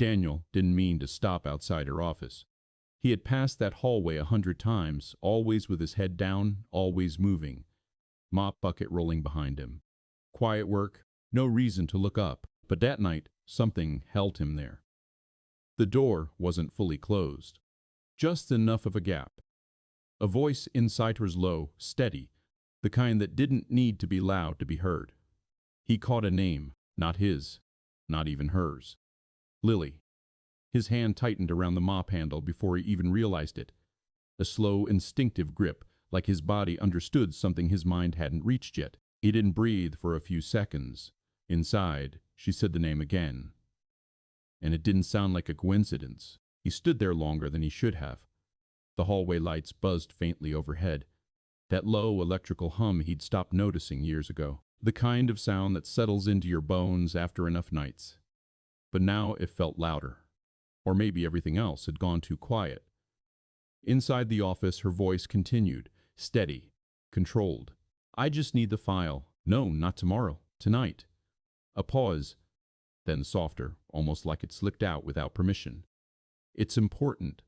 Daniel didn't mean to stop outside her office. He had passed that hallway 100 times, always with his head down, always moving. Mop bucket rolling behind him. Quiet work, no reason to look up, but that night something held him there. The door wasn't fully closed. Just enough of a gap. A voice inside her was low, steady, the kind that didn't need to be loud to be heard. He caught a name, not his, not even hers. Lily. His hand tightened around the mop handle before he even realized it. A slow, instinctive grip, like his body understood something his mind hadn't reached yet. He didn't breathe for a few seconds. Inside, she said the name again. And it didn't sound like a coincidence. He stood there longer than he should have. The hallway lights buzzed faintly overhead. That low electrical hum he'd stopped noticing years ago. The kind of sound that settles into your bones after enough nights. But now it felt louder. Or maybe everything else had gone too quiet. Inside the office, her voice continued, steady, controlled. I just need the file. No, not tomorrow. Tonight. A pause. Then softer, almost like it slipped out without permission. It's important.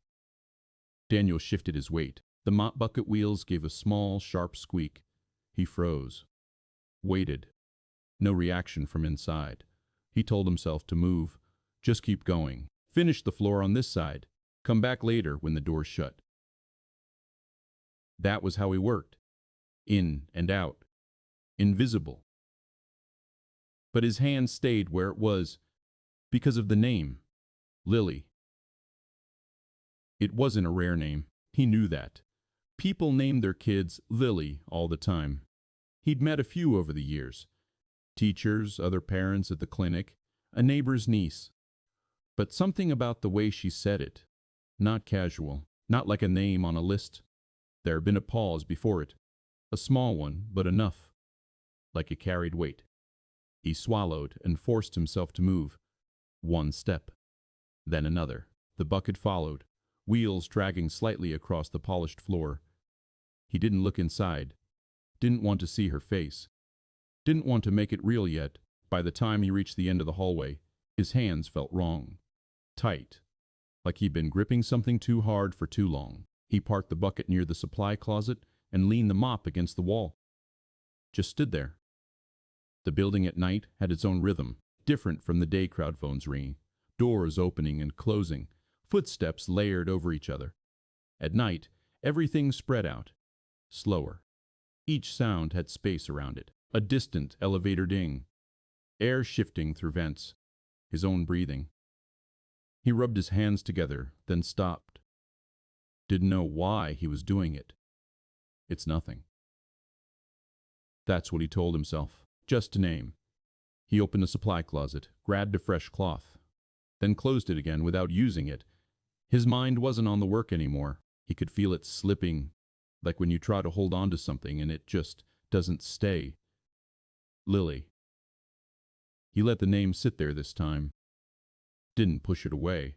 Daniel shifted his weight. The mop bucket wheels gave a small, sharp squeak. He froze. Waited. No reaction from inside. He told himself to move. Just keep going. Finish the floor on this side. Come back later when the door's shut. That was how he worked. In and out. Invisible. But his hand stayed where it was because of the name. Lily. It wasn't a rare name. He knew that. People named their kids Lily all the time. He'd met a few over the years. Teachers, other parents at the clinic, a neighbor's niece. But something about the way she said it. Not casual, not like a name on a list. There had been a pause before it. A small one, but enough. Like it carried weight. He swallowed and forced himself to move. One step. Then another. The bucket followed, wheels dragging slightly across the polished floor. He didn't look inside. Didn't want to see her face. Didn't want to make it real yet. By the time he reached the end of the hallway, his hands felt wrong. Tight. Like he'd been gripping something too hard for too long. He parked the bucket near the supply closet and leaned the mop against the wall. Just stood there. The building at night had its own rhythm, different from the day crowd phones ringing. Doors opening and closing, footsteps layered over each other. At night, everything spread out. Slower. Each sound had space around it. A distant elevator ding. Air shifting through vents. His own breathing. He rubbed his hands together, then stopped. Didn't know why he was doing it. It's nothing. That's what he told himself. Just a name. He opened a supply closet, grabbed a fresh cloth, then closed it again without using it. His mind wasn't on the work anymore. He could feel it slipping, like when you try to hold on to something and it just doesn't stay. Lily. He let the name sit there this time. Didn't push it away.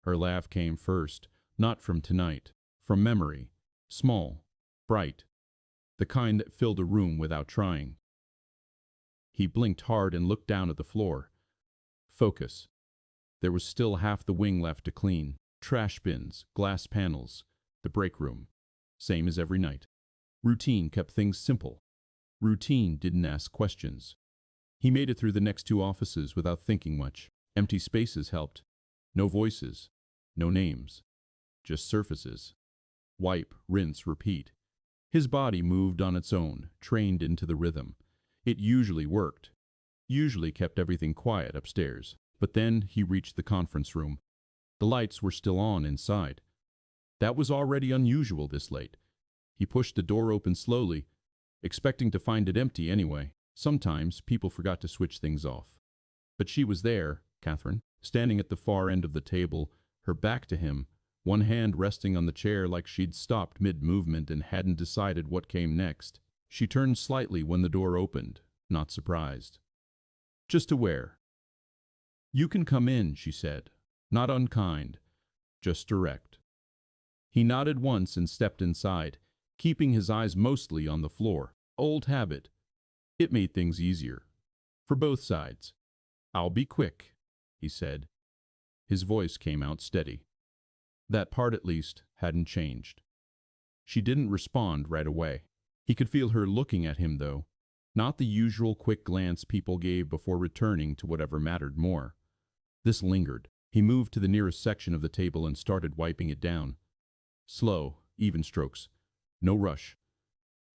Her laugh came first, not from tonight, from memory. Small, bright, the kind that filled a room without trying. He blinked hard and looked down at the floor. Focus. There was still half the wing left to clean. Trash bins, glass panels, the break room. Same as every night. Routine kept things simple. Routine didn't ask questions. He made it through the next 2 offices without thinking much. Empty spaces helped. No voices. No names. Just surfaces. Wipe, rinse, repeat. His body moved on its own, trained into the rhythm. It usually worked. Usually kept everything quiet upstairs. But then he reached the conference room. The lights were still on inside. That was already unusual this late. He pushed the door open slowly, expecting to find it empty anyway. Sometimes people forgot to switch things off. But she was there, Catherine, standing at the far end of the table, her back to him, one hand resting on the chair like she'd stopped mid-movement and hadn't decided what came next. She turned slightly when the door opened, not surprised. Just aware. You can come in, she said, not unkind, just direct. He nodded once and stepped inside, keeping his eyes mostly on the floor. Old habit. It made things easier. For both sides. I'll be quick, he said. His voice came out steady. That part, at least, hadn't changed. She didn't respond right away. He could feel her looking at him, though. Not the usual quick glance people gave before returning to whatever mattered more. This lingered. He moved to the nearest section of the table and started wiping it down. Slow, even strokes. No rush.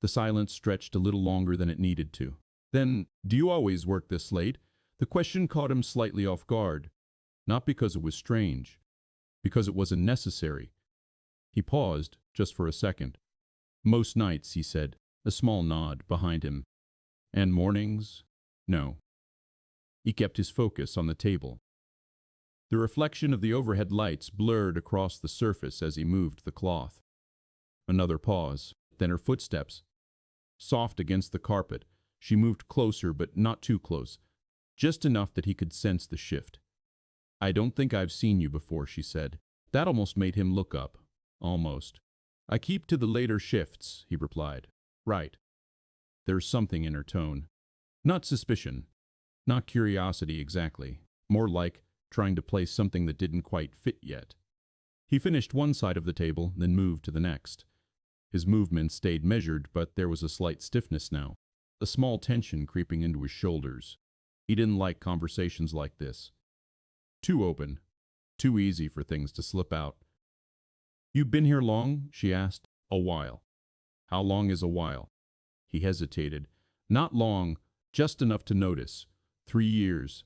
The silence stretched a little longer than it needed to. Then, "Do you always work this late?" The question caught him slightly off guard. Not because it was strange, because it wasn't necessary. He paused, just for a second. "Most nights," he said, a small nod behind him. "And mornings?" "No." He kept his focus on the table. The reflection of the overhead lights blurred across the surface as he moved the cloth. Another pause, then her footsteps. Soft against the carpet, she moved closer but not too close, just enough that he could sense the shift. "I don't think I've seen you before," she said. That almost made him look up. Almost. "I keep to the later shifts," he replied. "Right." There's something in her tone. Not suspicion. Not curiosity exactly. More like trying to place something that didn't quite fit yet. He finished one side of the table, then moved to the next. His movements stayed measured, but there was a slight stiffness now. A small tension creeping into his shoulders. He didn't like conversations like this. Too open. Too easy for things to slip out. "You been here long?" she asked. "A while." "How long is a while?" He hesitated. "Not long, just enough to notice. 3 years."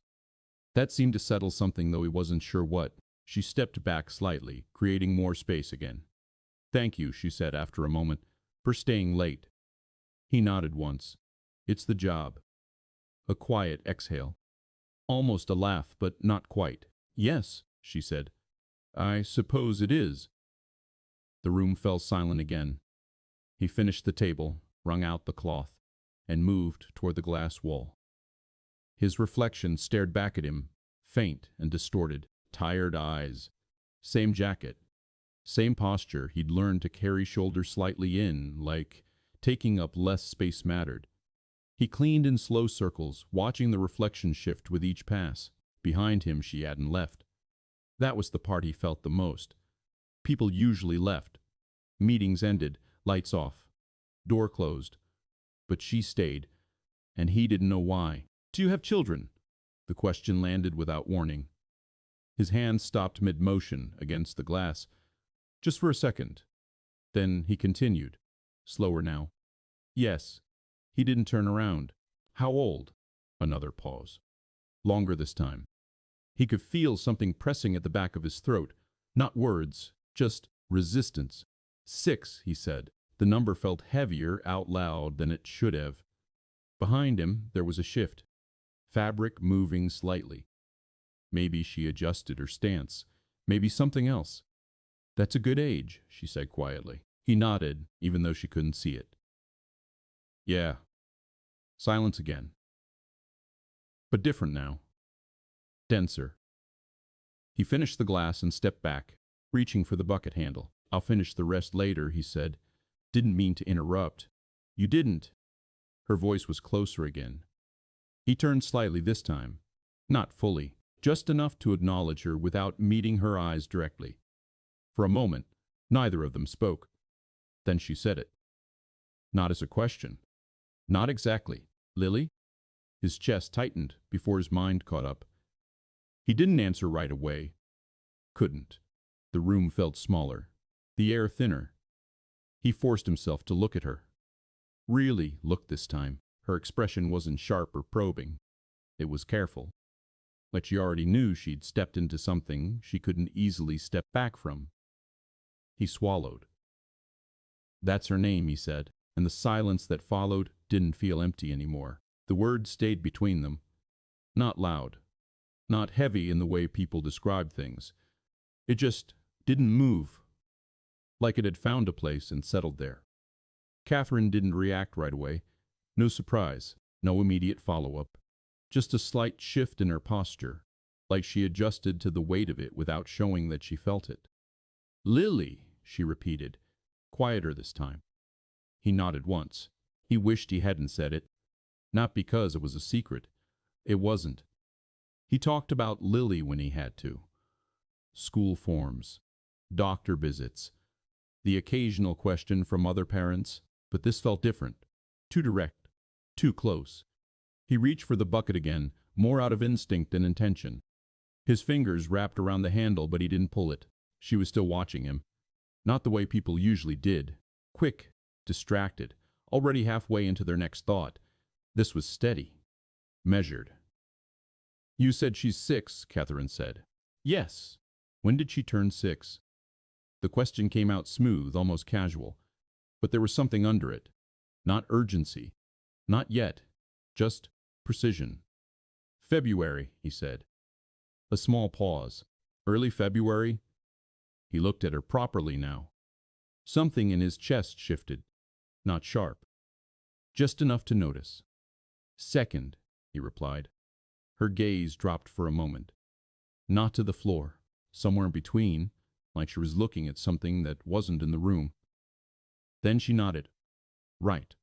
That seemed to settle something, though he wasn't sure what. She stepped back slightly, creating more space again. "Thank you," she said after a moment, "for staying late." He nodded once. "It's the job." A quiet exhale. Almost a laugh, but not quite. "Yes," she said. "I suppose it is." The room fell silent again. He finished the table, wrung out the cloth, and moved toward the glass wall. His reflection stared back at him, faint and distorted, tired eyes. Same jacket. Same posture. He'd learned to carry shoulders slightly in, like taking up less space mattered. He cleaned in slow circles, watching the reflection shift with each pass. Behind him she hadn't left. That was the part he felt the most. People usually left. Meetings ended, lights off, door closed. But she stayed, and he didn't know why. "Do you have children?" The question landed without warning. His hand stopped mid-motion against the glass, just for a second. Then he continued, slower now. "Yes." He didn't turn around. "How old?" Another pause. Longer this time. He could feel something pressing at the back of his throat. Not words, just resistance. 6, he said. The number felt heavier out loud than it should have. Behind him, there was a shift. Fabric moving slightly. Maybe she adjusted her stance. Maybe something else. "That's a good age," she said quietly. He nodded, even though she couldn't see it. "Yeah." Silence again. But different now. Denser. He finished the glass and stepped back, reaching for the bucket handle. "I'll finish the rest later," he said. "Didn't mean to interrupt." "You didn't." Her voice was closer again. He turned slightly this time. Not fully, just enough to acknowledge her without meeting her eyes directly. For a moment, neither of them spoke. Then she said it. Not as a question. "Not exactly. Lily?" His chest tightened before his mind caught up. He didn't answer right away. Couldn't. The room felt smaller, the air thinner. He forced himself to look at her. Really look this time. Her expression wasn't sharp or probing. It was careful. Like she already knew she'd stepped into something she couldn't easily step back from. He swallowed. "That's her name," he said, and the silence that followed didn't feel empty anymore. The words stayed between them. Not loud. Not heavy in the way people describe things. It just didn't move. Like it had found a place and settled there. Catherine didn't react right away. No surprise. No immediate follow-up. Just a slight shift in her posture, like she adjusted to the weight of it without showing that she felt it. "Lily," she repeated, quieter this time. He nodded once. He wished he hadn't said it. Not because it was a secret. It wasn't. He talked about Lily when he had to. school forms, doctor visits, the occasional question from other parents, but this felt different, too direct, too close. He reached for the bucket again, more out of instinct than intention. His fingers wrapped around the handle, but he didn't pull it. She was still watching him. Not the way people usually did. Quick, distracted, already halfway into their next thought. This was steady, measured. "You said she's 6, Catherine said. "Yes." "When did she turn 6? The question came out smooth, almost casual. But there was something under it. Not urgency. Not yet. Just precision. "February," he said. A small pause. "Early February?" He looked at her properly now. Something in his chest shifted. Not sharp. Just enough to notice. "Second," he replied. Her gaze dropped for a moment. Not to the floor. Somewhere in between, like she was looking at something that wasn't in the room. Then she nodded. "Right."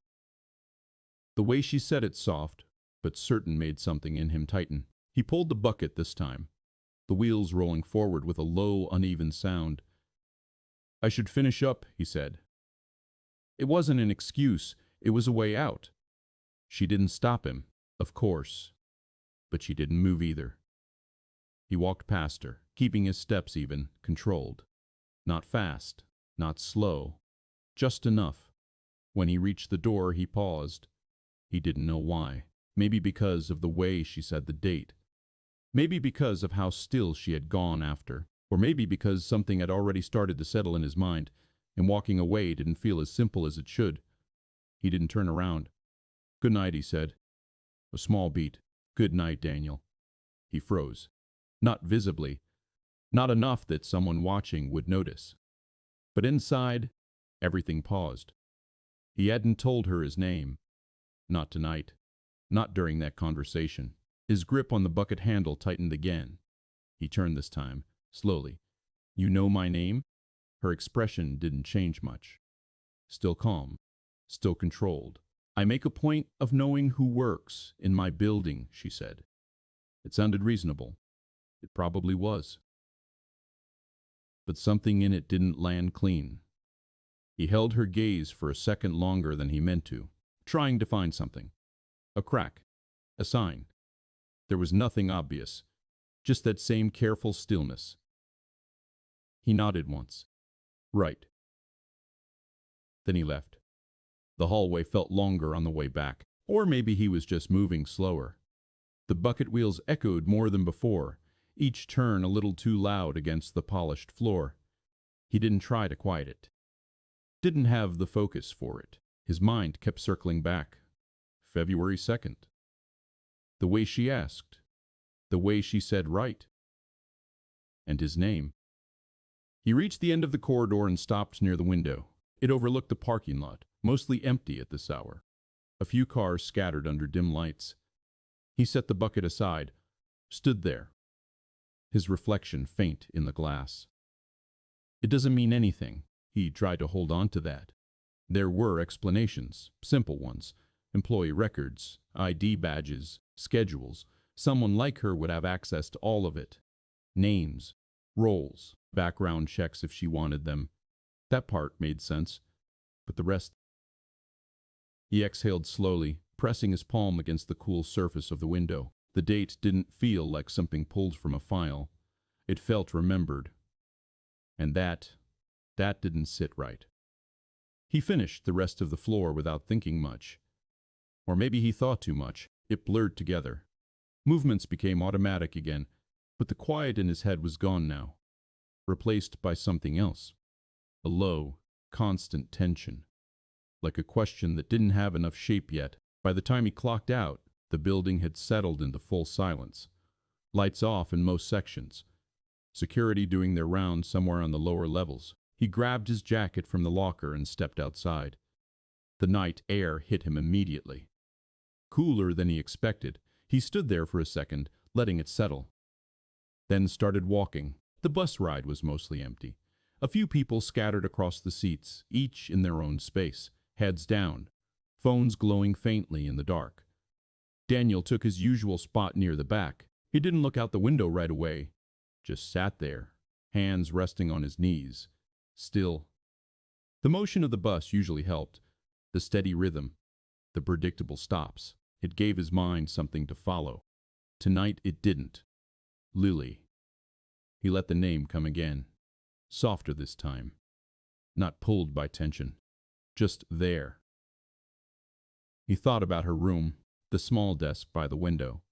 The way she said it, soft, but certain, made something in him tighten. He pulled the bucket this time, the wheels rolling forward with a low, uneven sound. "I should finish up," he said. It wasn't an excuse, it was a way out. She didn't stop him, of course, but she didn't move either. He walked past her, keeping his steps even, controlled. Not fast, not slow, just enough. When he reached the door, he paused. He didn't know why. Maybe because of the way she said the date. Maybe because of how still she had gone after. Or maybe because something had already started to settle in his mind, and walking away didn't feel as simple as it should. He didn't turn around. "Good night," he said. A small beat. "Good night, Daniel." He froze. Not visibly. Not enough that someone watching would notice. But inside, everything paused. He hadn't told her his name. Not tonight. Not during that conversation. His grip on the bucket handle tightened again. He turned this time, slowly. "You know my name?" Her expression didn't change much. Still calm. Still controlled. "I make a point of knowing who works in my building," she said. It sounded reasonable. It probably was. But something in it didn't land clean. He held her gaze for a second longer than he meant to, trying to find something. A crack. A sign. There was nothing obvious. Just that same careful stillness. He nodded once. "Right." Then he left. The hallway felt longer on the way back. Or maybe he was just moving slower. The bucket wheels echoed more than before, each turn a little too loud against the polished floor. He didn't try to quiet it. Didn't have the focus for it. His mind kept circling back. February 2nd. The way she asked. The way she said right. And his name. He reached the end of the corridor and stopped near the window. It overlooked the parking lot, mostly empty at this hour. A few cars scattered under dim lights. He set the bucket aside, stood there, his reflection faint in the glass. It doesn't mean anything. He tried to hold on to that. There were explanations, simple ones. Employee records, ID badges, schedules. Someone like her would have access to all of it. Names, roles, background checks if she wanted them. That part made sense. But the rest... He exhaled slowly, pressing his palm against the cool surface of the window. The date didn't feel like something pulled from a file. It felt remembered. And that didn't sit right. He finished the rest of the floor without thinking much. Or maybe he thought too much. It blurred together. Movements became automatic again, but the quiet in his head was gone now, replaced by something else. A low, constant tension. Like a question that didn't have enough shape yet. By the time he clocked out, the building had settled into full silence. Lights off in most sections. Security doing their rounds somewhere on the lower levels. He grabbed his jacket from the locker and stepped outside. The night air hit him immediately. Cooler than he expected. He stood there for a second, letting it settle. Then started walking. The bus ride was mostly empty. A few people scattered across the seats, each in their own space, heads down, phones glowing faintly in the dark. Daniel took his usual spot near the back. He didn't look out the window right away, just sat there, hands resting on his knees. Still. The motion of the bus usually helped, the steady rhythm, the predictable stops. It gave his mind something to follow. Tonight it didn't. Lily. He let the name come again. Softer this time. Not pulled by tension. Just there. He thought about her room, the small desk by the window.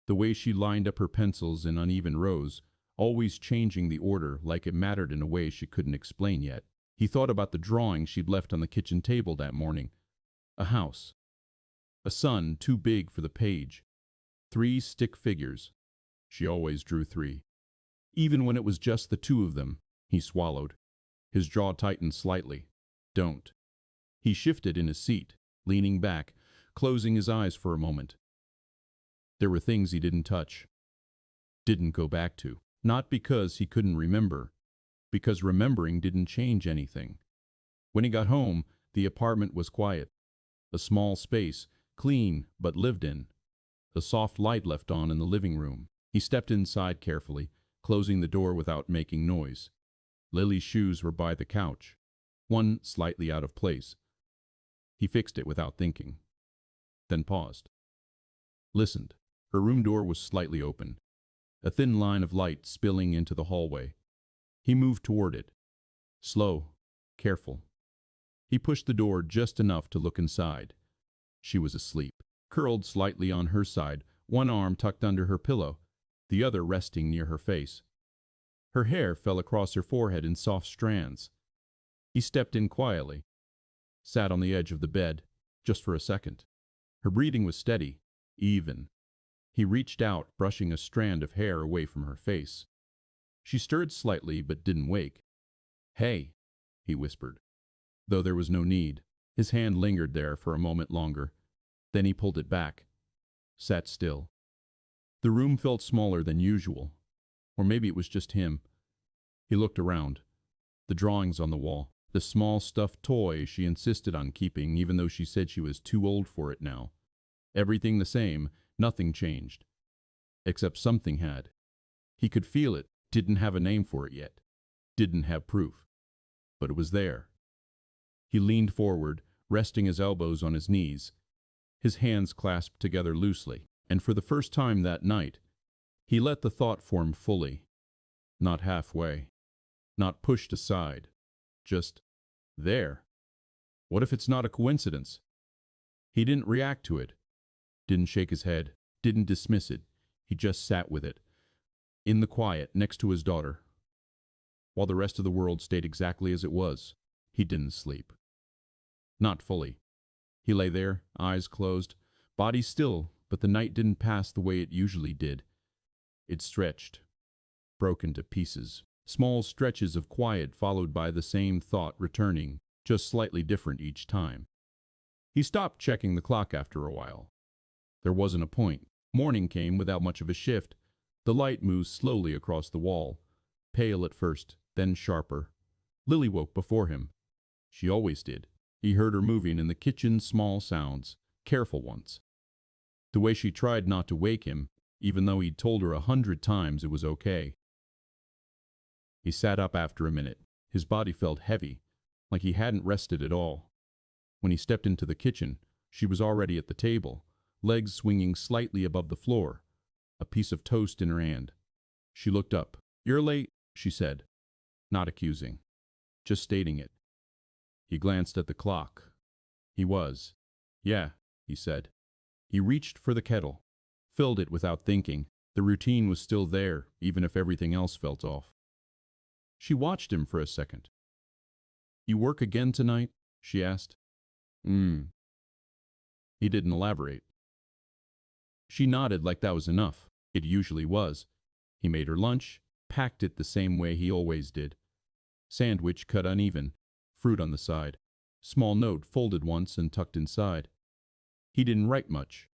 The way she lined up her pencils in uneven rows, always changing the order like it mattered in a way she couldn't explain yet. He thought about the drawing she'd left on the kitchen table that morning. A house. A sun too big for the page. 3 stick figures. She always drew 3. Even when it was just the 2 of them, he swallowed. His jaw tightened slightly. Don't. He shifted in his seat, leaning back, closing his eyes for a moment. There were things he didn't touch. Didn't go back to. Not because he couldn't remember, because remembering didn't change anything. When he got home, the apartment was quiet. A small space, clean but lived in. A soft light left on in the living room. He stepped inside carefully, closing the door without making noise. Lily's shoes were by the couch, one slightly out of place. He fixed it without thinking, then paused. Listened. Her room door was slightly open, a thin line of light spilling into the hallway. He moved toward it. Slow, careful. He pushed the door just enough to look inside. She was asleep, curled slightly on her side, one arm tucked under her pillow, the other resting near her face. Her hair fell across her forehead in soft strands. He stepped in quietly, sat on the edge of the bed, just for a second. Her breathing was steady, even. He reached out, brushing a strand of hair away from her face. She stirred slightly but didn't wake. "Hey," he whispered, though there was no need. His hand lingered there for a moment longer. Then he pulled it back, sat still. The room felt smaller than usual, or maybe it was just him. He looked around. The drawings on the wall, the small stuffed toy she insisted on keeping even though she said she was too old for it now. Everything the same, nothing changed. Except something had. He could feel it, didn't have a name for it yet. Didn't have proof. But it was there. He leaned forward, resting his elbows on his knees, his hands clasped together loosely, and for the first time that night, he let the thought form fully. Not halfway. Not pushed aside. Just there. What if it's not a coincidence? He didn't react to it. Didn't shake his head. Didn't dismiss it. He just sat with it. In the quiet, next to his daughter. While the rest of the world stayed exactly as it was, he didn't sleep. Not fully. He lay there, eyes closed, body still, but the night didn't pass the way it usually did. It stretched, broke into pieces. Small stretches of quiet followed by the same thought returning, just slightly different each time. He stopped checking the clock after a while. There wasn't a point. Morning came without much of a shift. The light moved slowly across the wall, pale at first, then sharper. Lily woke before him. She always did. He heard her moving in the kitchen, small sounds, careful ones. The way she tried not to wake him, even though he'd told her 100 times it was okay. He sat up after a minute. His body felt heavy, like he hadn't rested at all. When he stepped into the kitchen, she was already at the table, legs swinging slightly above the floor, a piece of toast in her hand. She looked up. "You're late," she said, not accusing, just stating it. He glanced at the clock. He was. "Yeah," he said. He reached for the kettle, filled it without thinking. The routine was still there, even if everything else felt off. She watched him for a second. "You work again tonight?" she asked. He didn't elaborate. She nodded like that was enough. It usually was. He made her lunch, packed it the same way he always did. Sandwich cut uneven, fruit on the side. Small note folded once and tucked inside. He didn't write much.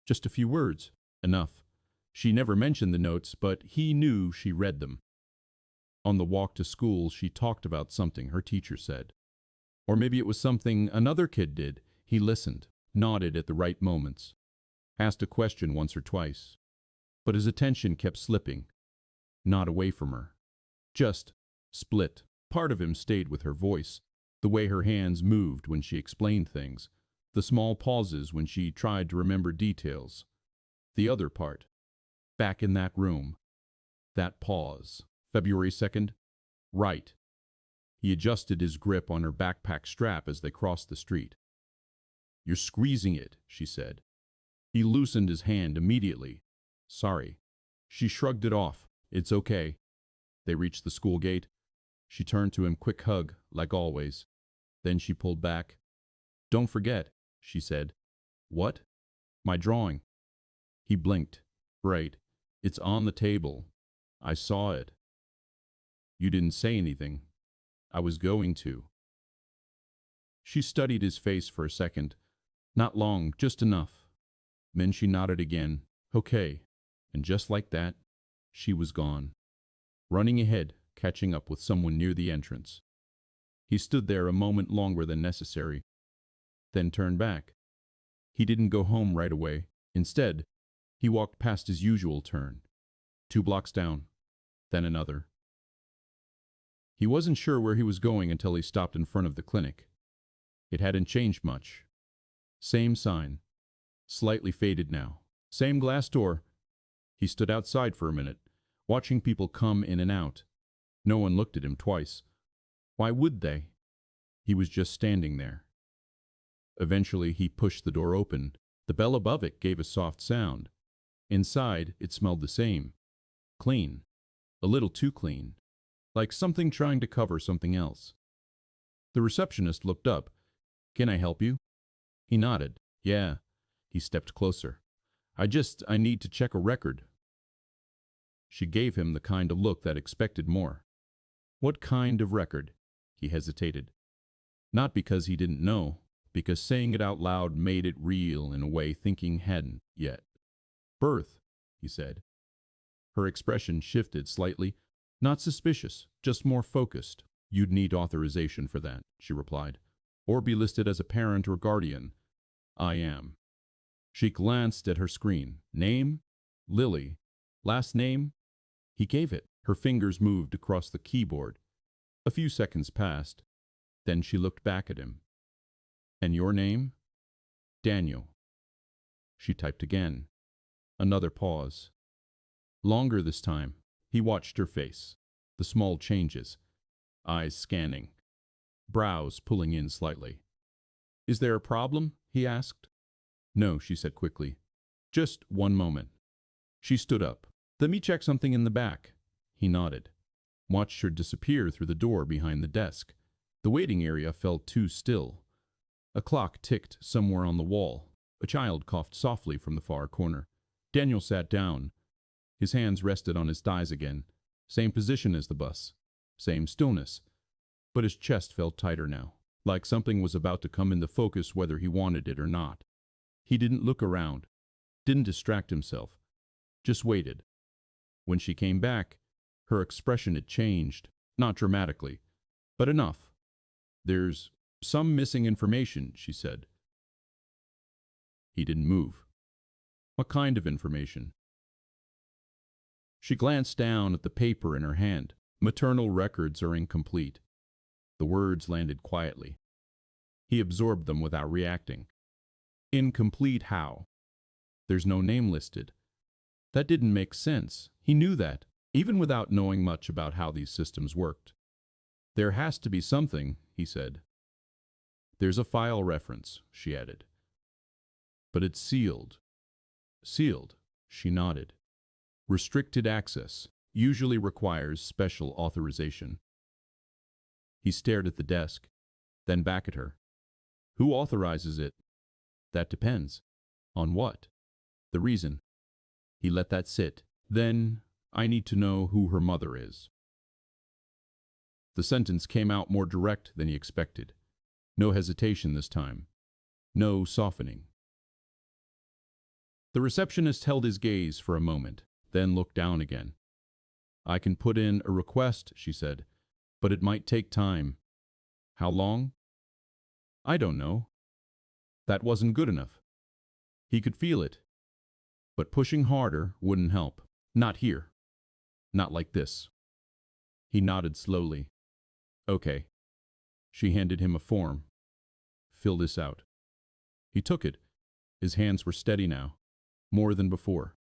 Just a few words. Enough. She never mentioned the notes, but he knew she read them. On the walk to school, she talked about something her teacher said. Or maybe it was something another kid did. He listened, nodded at the right moments, asked a question once or twice. But his attention kept slipping, not away from her, Just split. Part of him stayed with her voice, the way her hands moved when she explained things, the small pauses when she tried to remember details. The other part, back in that room, that pause. February 2nd? Right. He adjusted his grip on her backpack strap as they crossed the street. You're squeezing it, she said. He loosened his hand immediately. Sorry. She shrugged it off. It's okay. They reached the school gate. She turned to him, quick hug, like always. Then she pulled back. Don't forget, she said. What? My drawing. He blinked. Right. It's on the table. I saw it. You didn't say anything. I was going to. She studied his face for a second. Not long, just enough. Then she nodded again. Okay. And just like that, she was gone. Running ahead, catching up with someone near the entrance. He stood there a moment longer than necessary, then turned back. He didn't go home right away. Instead, he walked past his usual turn. 2 blocks down, then another. He wasn't sure where he was going until he stopped in front of the clinic. It hadn't changed much. Same sign, slightly faded now. Same glass door. He stood outside for a minute, watching people come in and out. No one looked at him twice. Why would they? He was just standing there. Eventually, he pushed the door open. The bell above it gave a soft sound. Inside, it smelled the same. Clean. A little too clean. Like something trying to cover something else. The receptionist looked up. Can I help you? He nodded. Yeah. He stepped closer. I need to check a record. She gave him the kind of look that expected more. What kind of record? He hesitated. Not because he didn't know, because saying it out loud made it real in a way thinking hadn't yet. Birth, he said. Her expression shifted slightly. Not suspicious, just more focused. You'd need authorization for that, she replied. Or be listed as a parent or guardian. I am. She glanced at her screen. Name? Lily. Last name? He gave it. Her fingers moved across the keyboard. A few seconds passed. Then she looked back at him. And your name? Daniel. She typed again. Another pause. Longer this time. He watched her face. The small changes. Eyes scanning. Brows pulling in slightly. Is there a problem? He asked. No, she said quickly. Just one moment. She stood up. Let me check something in the back. He nodded. Watched her disappear through the door behind the desk. The waiting area felt too still. A clock ticked somewhere on the wall. A child coughed softly from the far corner. Daniel sat down. His hands rested on his thighs again. Same position as the bus. Same stillness. But his chest felt tighter now, like something was about to come into focus whether he wanted it or not. He didn't look around. Didn't distract himself. Just waited. When she came back, her expression had changed. Not dramatically, but enough. There's some missing information, she said. He didn't move. What kind of information? She glanced down at the paper in her hand. Maternal records are incomplete. The words landed quietly. He absorbed them without reacting. Incomplete how? There's no name listed. That didn't make sense. He knew that, even without knowing much about how these systems worked. There has to be something, he said. There's a file reference, she added. But it's sealed. Sealed, she nodded. Restricted access usually requires special authorization. He stared at the desk, then back at her. Who authorizes it? That depends. On what? The reason. He let that sit. Then, I need to know who her mother is. The sentence came out more direct than he expected. No hesitation this time. No softening. The receptionist held his gaze for a moment, then looked down again. I can put in a request, she said, but it might take time. How long? I don't know. That wasn't good enough. He could feel it. But pushing harder wouldn't help. Not here. Not like this. He nodded slowly. Okay. She handed him a form. Fill this out. He took it. His hands were steady now, more than before.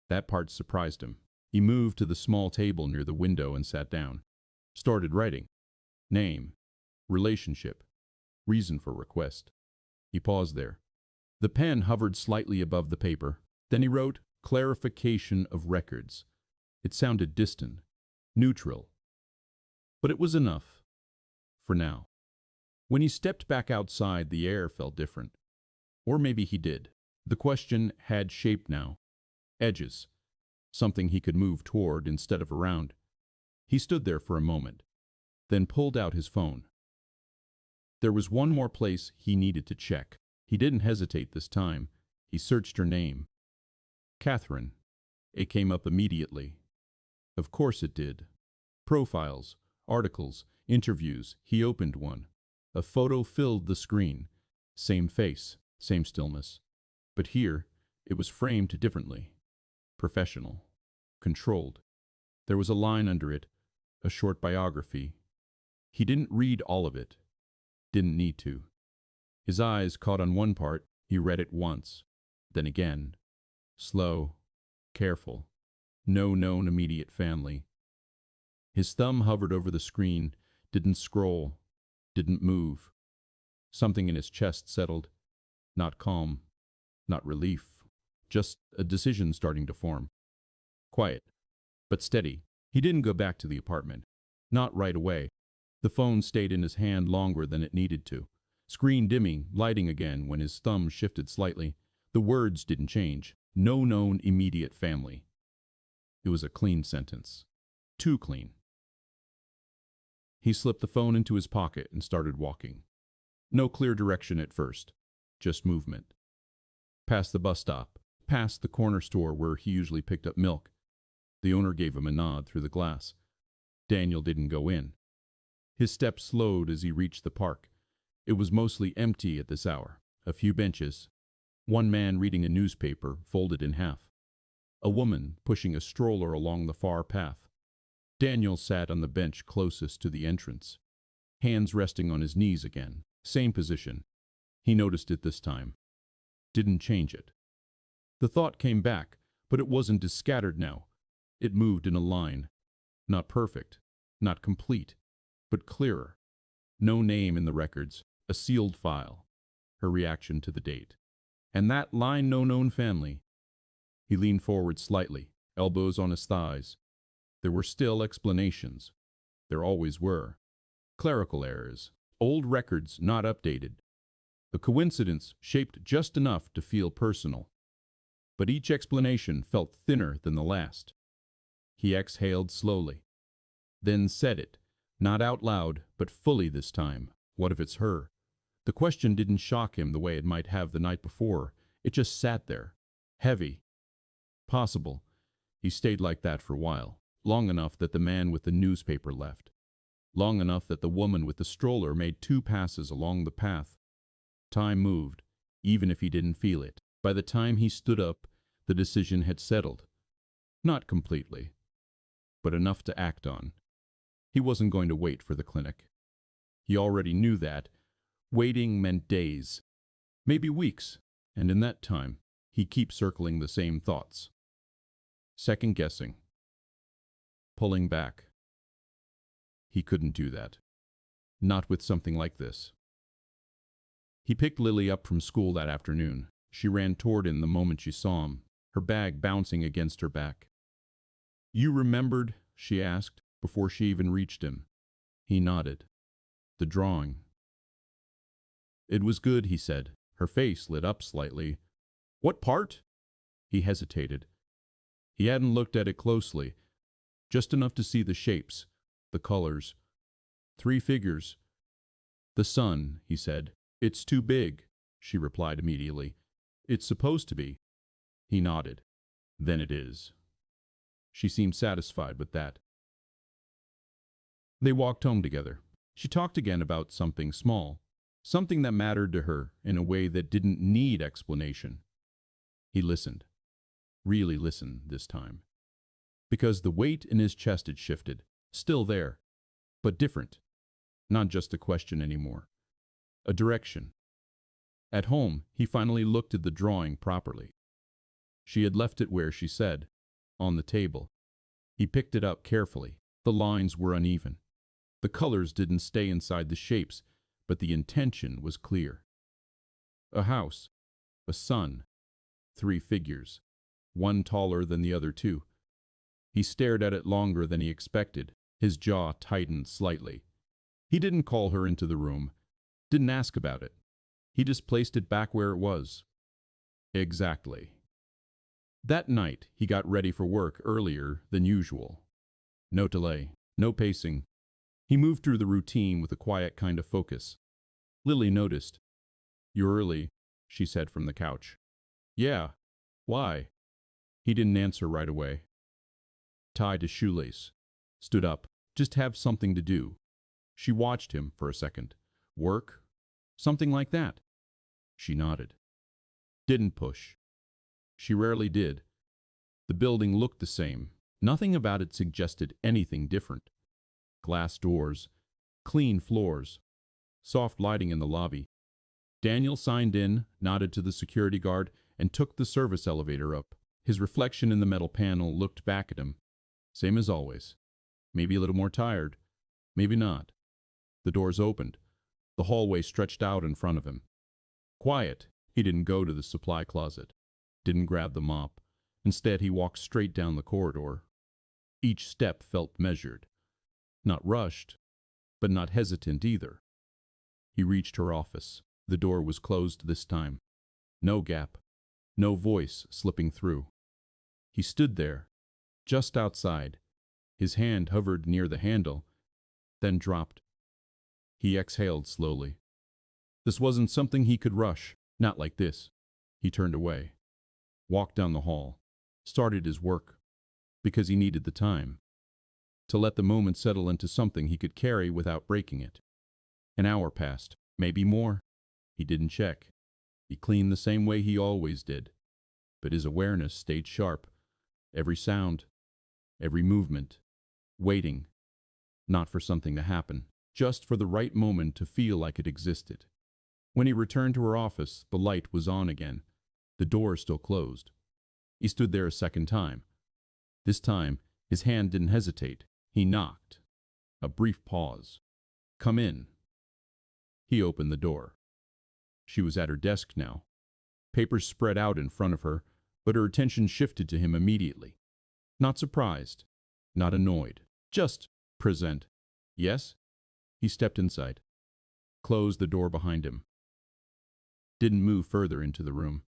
That part surprised him. He moved to the small table near the window and sat down. Started writing. Name. Relationship. Reason for request. He paused there. The pen hovered slightly above the paper. Then he wrote, clarification of records. It sounded distant, neutral. But it was enough. For now. When he stepped back outside, the air felt different. Or maybe he did. The question had shape now. Edges. Something he could move toward instead of around. He stood there for a moment, then pulled out his phone. There was one more place he needed to check. He didn't hesitate this time. He searched her name. Catherine. It came up immediately. Of course it did. Profiles, articles, interviews. He opened one. A photo filled the screen. Same face, same stillness. But here, it was framed differently. Professional. Controlled. There was a line under it, a short biography. He didn't read all of it. Didn't need to. His eyes caught on one part. He read it once. Then again. Slow. Careful. No known immediate family. His thumb hovered over the screen, didn't scroll, didn't move. Something in his chest settled. Not calm. Not relief. Just a decision starting to form. Quiet, but steady. He didn't go back to the apartment. Not right away. The phone stayed in his hand longer than it needed to. Screen dimming, lighting again when his thumb shifted slightly. The words didn't change. No known immediate family. It was a clean sentence. Too clean. He slipped the phone into his pocket and started walking. No clear direction at first. Just movement. Past the bus stop. Past the corner store where he usually picked up milk. The owner gave him a nod through the glass. Daniel didn't go in. His steps slowed as he reached the park. It was mostly empty at this hour. A few benches. One man reading a newspaper, folded in half. A woman pushing a stroller along the far path. Daniel sat on the bench closest to the entrance. Hands resting on his knees again. Same position. He noticed it this time. Didn't change it. The thought came back, but it wasn't as scattered now. It moved in a line. Not perfect. Not complete. But clearer. No name in the records. A sealed file. Her reaction to the date. And that line, no known family. He leaned forward slightly, elbows on his thighs. There were still explanations. There always were. Clerical errors. Old records not updated. A coincidence shaped just enough to feel personal. But each explanation felt thinner than the last. He exhaled slowly. Then said it, not out loud, but fully this time. What if it's her? The question didn't shock him the way it might have the night before. It just sat there. Heavy. Possible. He stayed like that for a while. Long enough that the man with the newspaper left. Long enough that the woman with the stroller made 2 passes along the path. Time moved, even if he didn't feel it. By the time he stood up, the decision had settled. Not completely, but enough to act on. He wasn't going to wait for the clinic. He already knew that. Waiting meant days, maybe weeks, and in that time, he'd keep circling the same thoughts. Second-guessing. Pulling back. He couldn't do that. Not with something like this. He picked Lily up from school that afternoon. She ran toward him the moment she saw him, her bag bouncing against her back. "You remembered?" she asked, before she even reached him. He nodded. "The drawing." "It was good," he said. Her face lit up slightly. "What part?" He hesitated. He hadn't looked at it closely, just enough to see the shapes, the colors. 3 figures. "The sun," he said. "It's too big," she replied immediately. "It's supposed to be." He nodded. "Then it is." She seemed satisfied with that. They walked home together. She talked again about something small, something that mattered to her in a way that didn't need explanation. He listened. Really listened this time. Because the weight in his chest had shifted. Still there, but different. Not just a question anymore. A direction. At home, he finally looked at the drawing properly. She had left it where she said, on the table. He picked it up carefully. The lines were uneven. The colors didn't stay inside the shapes, but the intention was clear. A house, a sun, 3 figures, one taller than the other two. He stared at it longer than he expected. His jaw tightened slightly. He didn't call her into the room, didn't ask about it. He just placed it back where it was. Exactly. That night, he got ready for work earlier than usual. No delay, no pacing. He moved through the routine with a quiet kind of focus. Lily noticed. "You're early," she said from the couch. "Yeah. Why?" He didn't answer right away. Tied a shoelace. Stood up. Just have something to do. She watched him for a second. "Work? Something like that?" She nodded. Didn't push. She rarely did. The building looked the same. Nothing about it suggested anything different. Glass doors, clean floors, soft lighting in the lobby. Daniel signed in, nodded to the security guard, and took the service elevator up. His reflection in the metal panel looked back at him. Same as always. Maybe a little more tired. Maybe not. The doors opened. The hallway stretched out in front of him. Quiet. He didn't go to the supply closet. Didn't grab the mop. Instead, he walked straight down the corridor. Each step felt measured. Not rushed, but not hesitant either. He reached her office. The door was closed this time. No gap. No voice slipping through. He stood there, just outside. His hand hovered near the handle, then dropped. He exhaled slowly. This wasn't something he could rush. Not like this. He turned away. Walked down the hall. Started his work. Because he needed the time. To let the moment settle into something he could carry without breaking it. An hour passed. Maybe more. He didn't check. He cleaned the same way he always did. But his awareness stayed sharp. Every sound. Every movement. Waiting. Not for something to happen. Just for the right moment to feel like it existed. When he returned to her office, the light was on again. The door still closed. He stood there a second time. This time, his hand didn't hesitate. He knocked. A brief pause. "Come in." He opened the door. She was at her desk now. Papers spread out in front of her, but her attention shifted to him immediately. Not surprised. Not annoyed. Just present. "Yes?" He stepped inside. Closed the door behind him. Didn't move further into the room.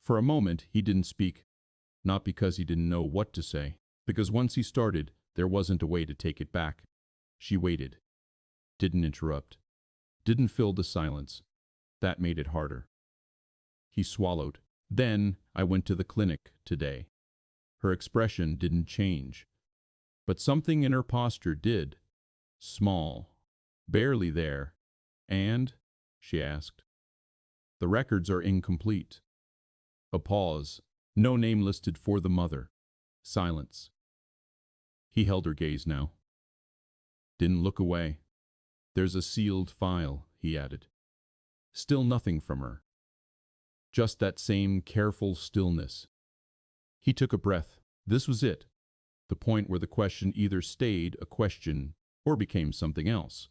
For a moment, he didn't speak. Not because he didn't know what to say, because once he started, there wasn't a way to take it back. She waited. Didn't interrupt. Didn't fill the silence. That made it harder. He swallowed. "Then I went to the clinic today." Her expression didn't change. But something in her posture did. Small. Barely there. "And?" she asked. "The records are incomplete." A pause. No name listed for the mother. Silence. He held her gaze now. Didn't look away. "There's a sealed file," he added. Still nothing from her. Just that same careful stillness. He took a breath. This was it. The point where the question either stayed a question or became something else.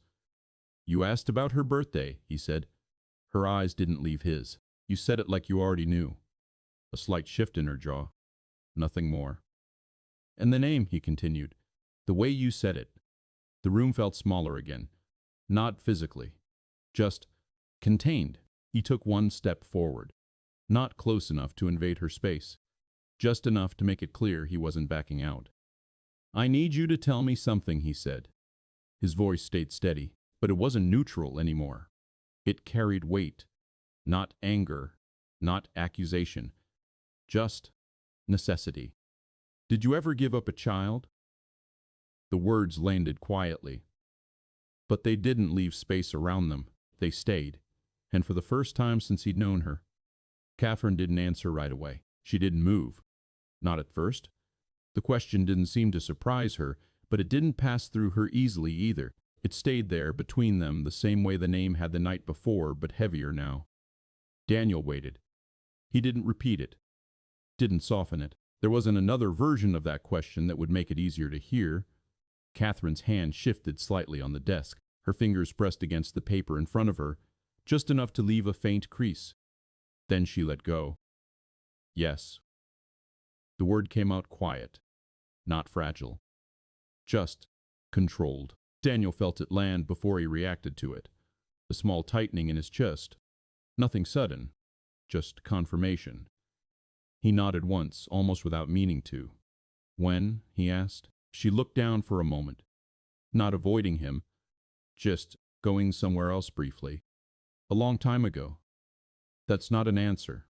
"You asked about her birthday," he said. Her eyes didn't leave his. "You said it like you already knew." A slight shift in her jaw. Nothing more. "And the name," he continued. "The way you said it." The room felt smaller again. Not physically. Just contained. He took one step forward. Not close enough to invade her space. Just enough to make it clear he wasn't backing out. "I need you to tell me something," he said. His voice stayed steady, but it wasn't neutral anymore. It carried weight. Not anger. Not accusation. Just necessity. "Did you ever give up a child?" The words landed quietly. But they didn't leave space around them. They stayed. And for the first time since he'd known her, Catherine didn't answer right away. She didn't move. Not at first. The question didn't seem to surprise her, But it didn't pass through her easily either. It stayed there between them the same way the name had the night before, but heavier now. Daniel waited. He didn't repeat it, didn't soften it. There wasn't another version of that question that would make it easier to hear. Catherine's hand shifted slightly on the desk, her fingers pressed against the paper in front of her, just enough to leave a faint crease. Then she let go. Yes. The word came out quiet, not fragile, just controlled. Daniel felt it land before he reacted to it. A small tightening in his chest. Nothing sudden, just confirmation. He nodded once, almost without meaning to. When? He asked. She looked down for a moment, not avoiding him, just going somewhere else briefly. A long time ago. That's not an answer.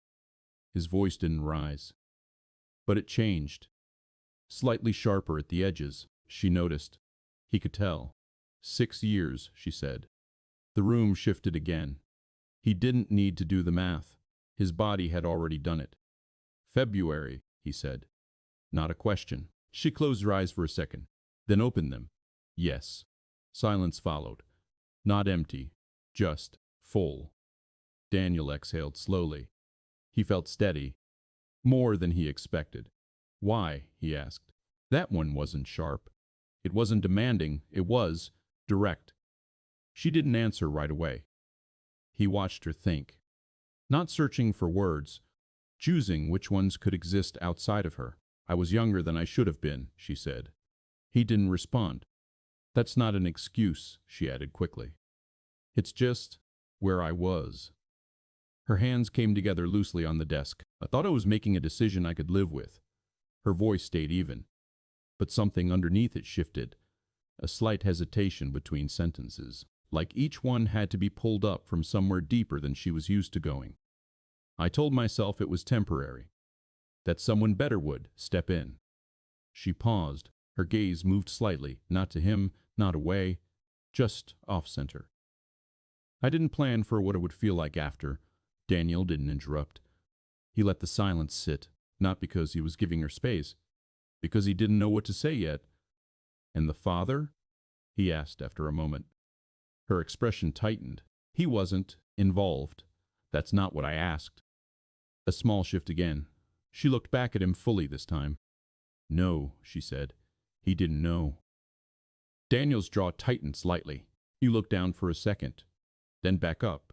His voice didn't rise. But it changed. Slightly sharper at the edges, she noticed. He could tell. 6 years, she said. The room shifted again. He didn't need to do the math. His body had already done it. February, he said. Not a question. She closed her eyes for a second, then opened them. Yes. Silence followed. Not empty, just full. Daniel exhaled slowly. He felt steady, more than he expected. Why? He asked. That one wasn't sharp. It wasn't demanding, it was direct. She didn't answer right away. He watched her think, not searching for words, choosing which ones could exist outside of her. I was younger than I should have been, she said. He didn't respond. That's not an excuse, she added quickly. It's just where I was. Her hands came together loosely on the desk. I thought I was making a decision I could live with. Her voice stayed even, but something underneath it shifted, a slight hesitation between sentences, like each one had to be pulled up from somewhere deeper than she was used to going. I told myself it was temporary, that someone better would step in. She paused. Her gaze moved slightly, not to him, not away, just off-center. I didn't plan for what it would feel like after. Daniel didn't interrupt. He let the silence sit, not because he was giving her space, because he didn't know what to say yet. And the father? He asked after a moment. Her expression tightened. He wasn't involved. That's not what I asked. A small shift again. She looked back at him fully this time. No, she said. He didn't know. Daniel's jaw tightened slightly. You looked down for a second, then back up.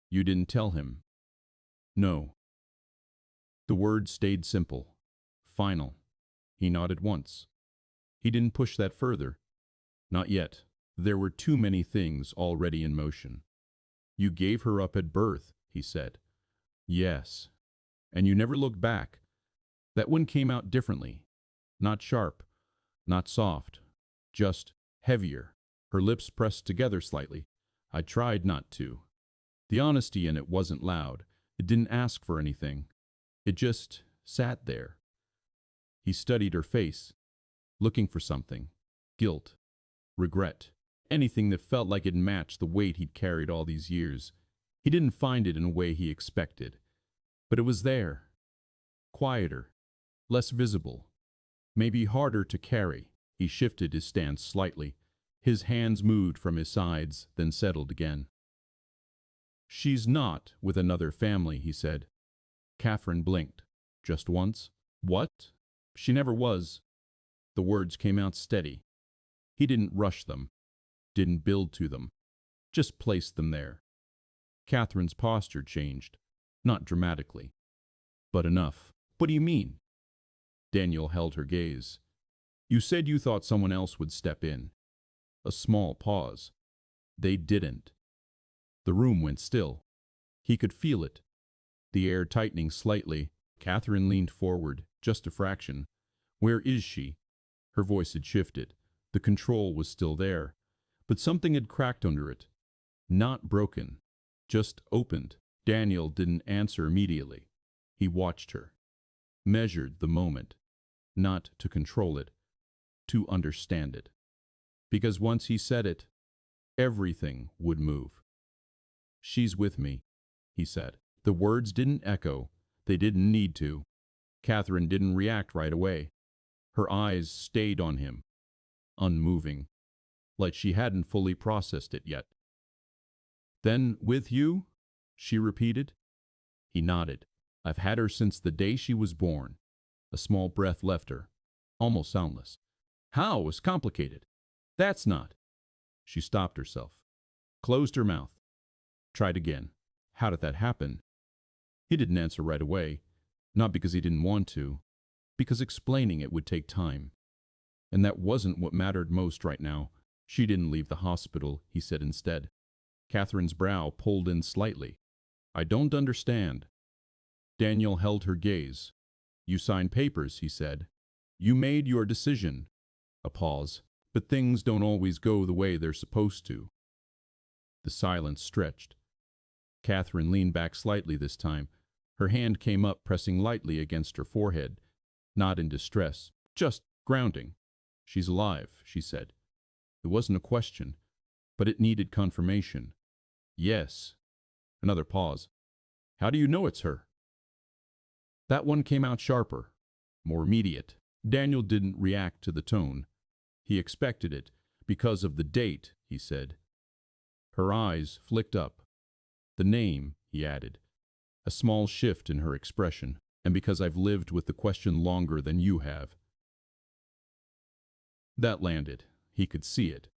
You didn't tell him. No. The words stayed simple, final. He nodded once. He didn't push that further. Not yet. There were too many things already in motion. You gave her up at birth, he said. Yes. And you never looked back. That one came out differently. Not sharp, not soft, just heavier. Her lips pressed together slightly. I tried not to. The honesty in it wasn't loud. It didn't ask for anything. It just sat there. He studied her face, looking for something. Guilt, regret, anything that felt like it matched the weight he'd carried all these years. He didn't find it in a way he expected. But it was there. Quieter, less visible, maybe harder to carry. He shifted his stance slightly. His hands moved from his sides, then settled again. She's not with another family, he said. Catherine blinked. Just once? What? She never was. The words came out steady. He didn't rush them, didn't build to them, just placed them there. Catherine's posture changed, not dramatically, but enough. What do you mean? Daniel held her gaze. You said you thought someone else would step in. A small pause. They didn't. The room went still. He could feel it. The air tightening slightly. Catherine leaned forward, just a fraction. Where is she? Her voice had shifted. The control was still there, but something had cracked under it. Not broken, just opened. Daniel didn't answer immediately. He watched her, measured the moment, not to control it, to understand it. Because once he said it, everything would move. She's with me, he said. The words didn't echo. They didn't need to. Catherine didn't react right away. Her eyes stayed on him, unmoving, like she hadn't fully processed it yet. Then, with you? She repeated. He nodded. I've had her since the day she was born. A small breath left her, almost soundless. How was complicated? That's not. She stopped herself, closed her mouth, tried again. How did that happen? He didn't answer right away, not because he didn't want to, because explaining it would take time. And that wasn't what mattered most right now. She didn't leave the hospital, he said instead. Catherine's brow pulled in slightly. I don't understand. Daniel held her gaze. You signed papers, he said. You made your decision. A pause. But things don't always go the way they're supposed to. The silence stretched. Catherine leaned back slightly this time. Her hand came up, pressing lightly against her forehead. Not in distress, just grounding. She's alive, she said. It wasn't a question, but it needed confirmation. Yes. Another pause. How do you know it's her? That one came out sharper, more immediate. Daniel didn't react to the tone. He expected it, because of the date, he said. Her eyes flicked up. The name, he added. A small shift in her expression. And because I've lived with the question longer than you have. That landed. He could see it.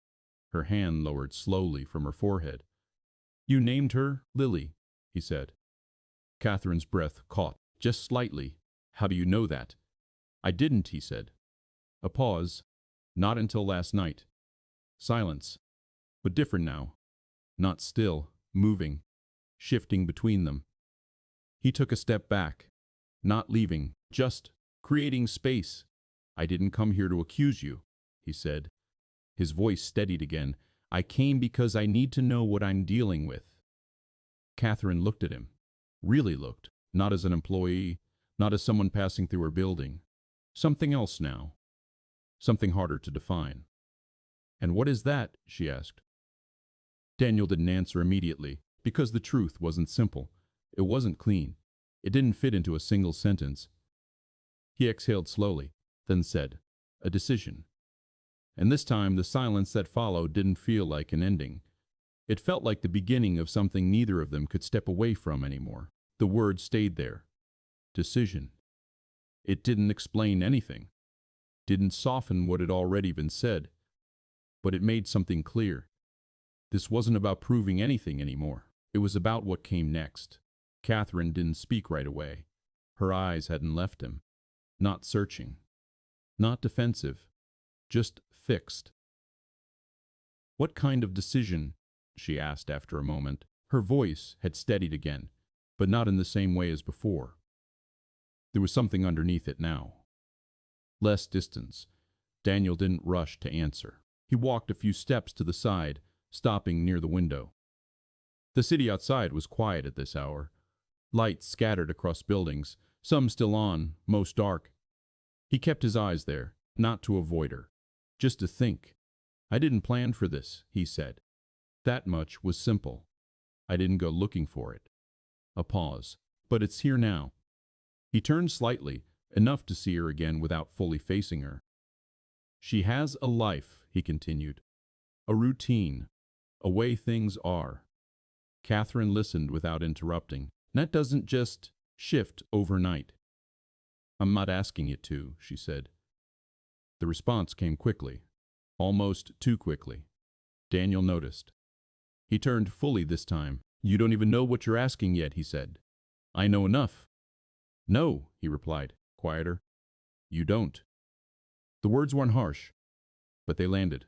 Her hand lowered slowly from her forehead. You named her Lily, he said. Catherine's breath caught, just slightly. How do you know that? I didn't, he said. A pause. Not until last night. Silence. But different now. Not still, moving, shifting between them. He took a step back. Not leaving, just creating space. I didn't come here to accuse you, he said. His voice steadied again. I came because I need to know what I'm dealing with. Catherine looked at him. Really looked. Not as an employee, not as someone passing through her building. Something else now. Something harder to define. And what is that? She asked. Daniel didn't answer immediately, because the truth wasn't simple. It wasn't clean. It didn't fit into a single sentence. He exhaled slowly, then said, a decision. And this time the silence that followed didn't feel like an ending. It felt like the beginning of something neither of them could step away from anymore. The word stayed there. Decision. It didn't explain anything. Didn't soften what had already been said. But it made something clear. This wasn't about proving anything anymore. It was about what came next. Catherine didn't speak right away. Her eyes hadn't left him. Not searching. Not defensive. Just fixed. What kind of decision? She asked after a moment. Her voice had steadied again, but not in the same way as before. There was something underneath it now. Less distance. Daniel didn't rush to answer. He walked a few steps to the side, stopping near the window. The city outside was quiet at this hour. Lights scattered across buildings, some still on, most dark. He kept his eyes there, not to avoid her, just to think. I didn't plan for this, he said. That much was simple. I didn't go looking for it. A pause. But it's here now. He turned slightly, enough to see her again without fully facing her. She has a life, he continued. A routine. A way things are. Catherine listened without interrupting. That doesn't just shift overnight. I'm not asking it to, she said. The response came quickly. Almost too quickly. Daniel noticed. He turned fully this time. You don't even know what you're asking yet, he said. I know enough. No, he replied, quieter. You don't. The words weren't harsh, but they landed.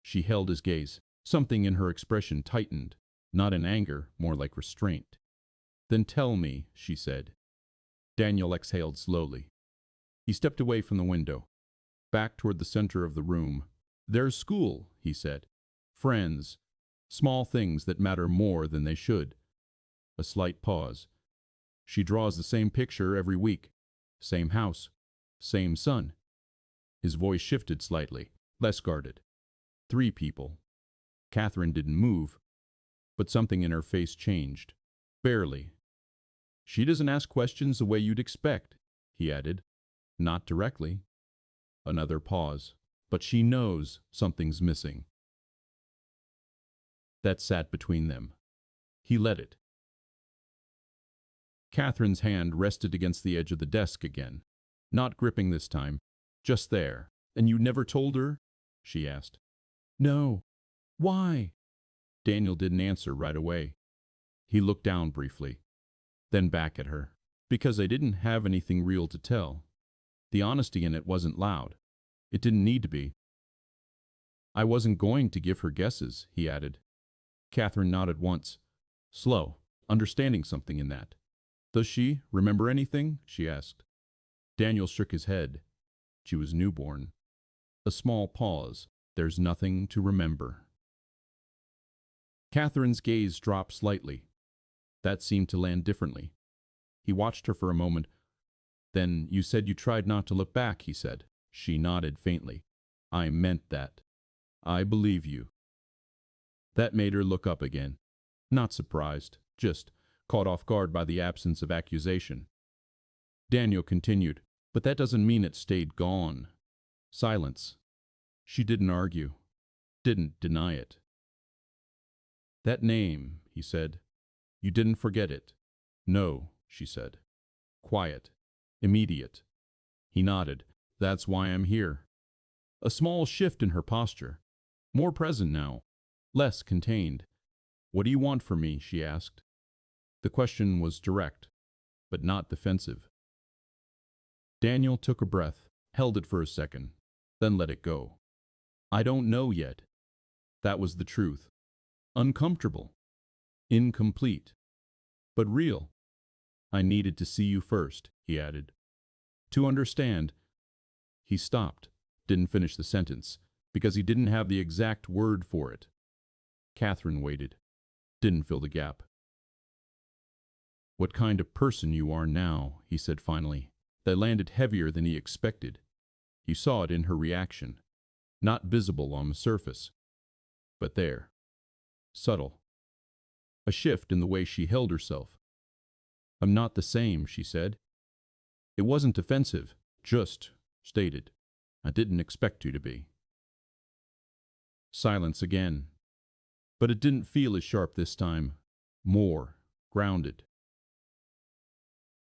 She held his gaze. Something in her expression tightened, not in anger, more like restraint. Then tell me, she said. Daniel exhaled slowly. He stepped away from the window, back toward the center of the room. There's school, he said. Friends. Small things that matter more than they should. A slight pause. She draws the same picture every week. Same house. Same son. His voice shifted slightly, less guarded. 3 people. Catherine didn't move, but something in her face changed. Barely. She doesn't ask questions the way you'd expect, he added. Not directly. Another pause. but she knows something's missing. That sat between them. He let it. Catherine's hand rested against the edge of the desk again, not gripping this time, just there. "And you never told her?" she asked. "No." "Why?" Daniel didn't answer right away. He looked down briefly, then back at her. "Because I didn't have anything real to tell. The honesty in it wasn't loud. It didn't need to be. I wasn't going to give her guesses," he added. Catherine nodded once, slow, understanding something in that. "Does she remember anything?" she asked. Daniel shook his head. She was newborn. A small pause. "There's nothing to remember." Catherine's gaze dropped slightly. That seemed to land differently. He watched her for a moment. "Then you said you tried not to look back," he said. She nodded faintly. "I meant that. I believe you." That made her look up again. Not surprised, just caught off guard by the absence of accusation. Daniel continued, "But that doesn't mean it stayed gone." Silence. She didn't argue, didn't deny it. "That name," he said. "You didn't forget it." "No," she said. Quiet. Immediate. He nodded. "That's why I'm here." A small shift in her posture. More present now. Less contained. "What do you want from me?" she asked. The question was direct, but not defensive. Daniel took a breath, held it for a second, then let it go. "I don't know yet." That was the truth. Uncomfortable. Incomplete. But real. "I needed to see you first," he added. "To understand." He stopped, didn't finish the sentence, because he didn't have the exact word for it. Catherine waited, didn't fill the gap. "What kind of person you are now," he said finally. That landed heavier than he expected. He saw it in her reaction. Not visible on the surface, but there. Subtle. A shift in the way she held herself. "I'm not the same," she said. It wasn't offensive, just stated. "I didn't expect you to be." Silence again. But it didn't feel as sharp this time. More grounded.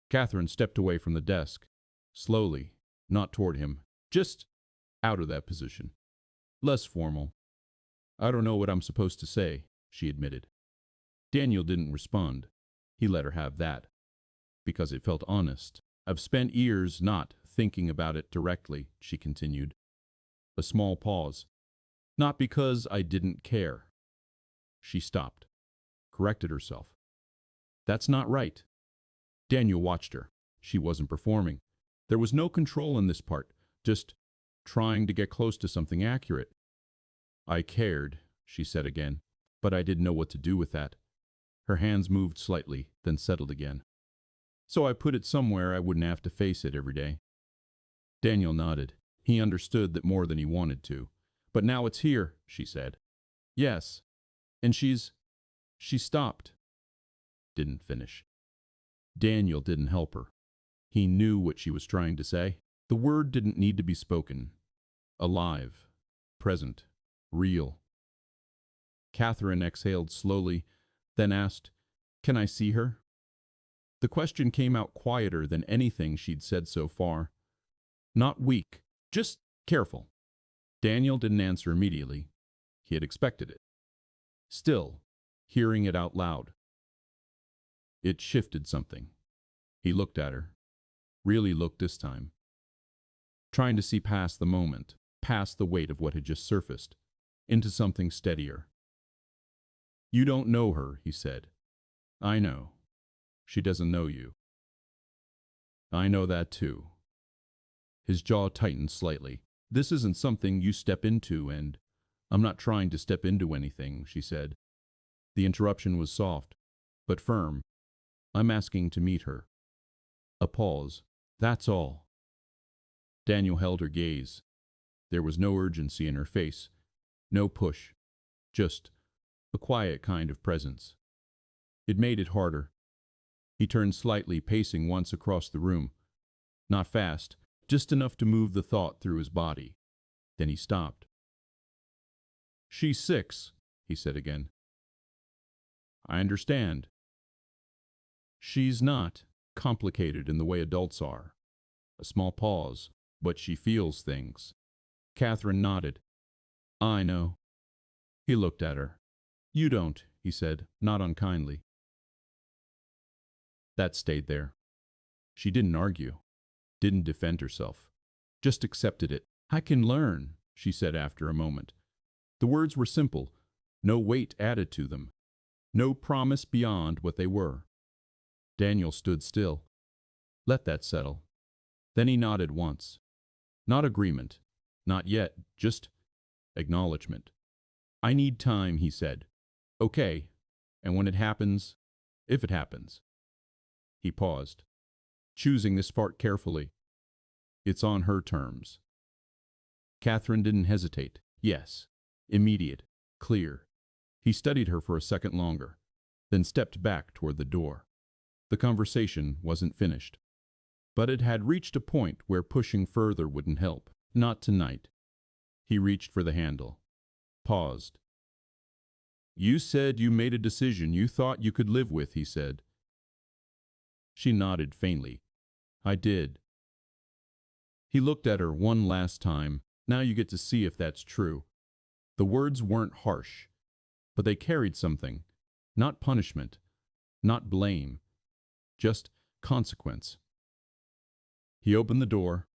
Catherine stepped away from the desk. Slowly, not toward him, just out of that position. Less formal. "I don't know what I'm supposed to say," she admitted. Daniel didn't respond. He let her have that. "Because it felt honest. I've spent years not thinking about it directly," she continued. A small pause. "Not because I didn't care." She stopped. Corrected herself. "That's not right." Daniel watched her. She wasn't performing. There was no control in this part, just trying to get close to something accurate. "I cared," she said again, "but I didn't know what to do with that." Her hands moved slightly, then settled again. "So I put it somewhere I wouldn't have to face it every day." Daniel nodded. He understood that more than he wanted to. "But now it's here," she said. "Yes. And she stopped." Didn't finish. Daniel didn't help her. He knew what she was trying to say. The word didn't need to be spoken. Alive. Present. Real. Catherine exhaled slowly, then asked, "Can I see her?" The question came out quieter than anything she'd said so far. Not weak, just careful. Daniel didn't answer immediately. He had expected it. Still, hearing it out loud. It shifted something. He looked at her. Really looked this time. Trying to see past the moment, past the weight of what had just surfaced, into something steadier. "You don't know her," he said. "I know. She doesn't know you." "I know that too." His jaw tightened slightly. "This isn't something you step into, and I'm not trying to step into anything," she said. The interruption was soft, but firm. "I'm asking to meet her." A pause. "That's all." Daniel held her gaze. There was no urgency in her face, no push, just a quiet kind of presence. It made it harder. He turned slightly, pacing once across the room. Not fast, just enough to move the thought through his body. Then he stopped. "She's 6, he said again. "I understand. She's not complicated in the way adults are." A small pause. "But she feels things." Catherine nodded. "I know." He looked at her. "You don't," he said, not unkindly. That stayed there. She didn't argue, didn't defend herself, just accepted it. "I can learn," she said after a moment. The words were simple, no weight added to them, no promise beyond what they were. Daniel stood still. Let that settle. Then he nodded once. Not agreement, not yet, just acknowledgement. "I need time," he said. "Okay, and when it happens, if it happens." He paused, choosing this part carefully. "It's on her terms." Catherine didn't hesitate. Yes. Immediate. Clear. He studied her for a second longer, then stepped back toward the door. The conversation wasn't finished, but it had reached a point where pushing further wouldn't help. Not tonight. He reached for the handle. Paused. "You said you made a decision you thought you could live with," he said. She nodded faintly. "I did." He looked at her one last time. "Now you get to see if that's true." The words weren't harsh, but they carried something. Not punishment, not blame, just consequence. He opened the door,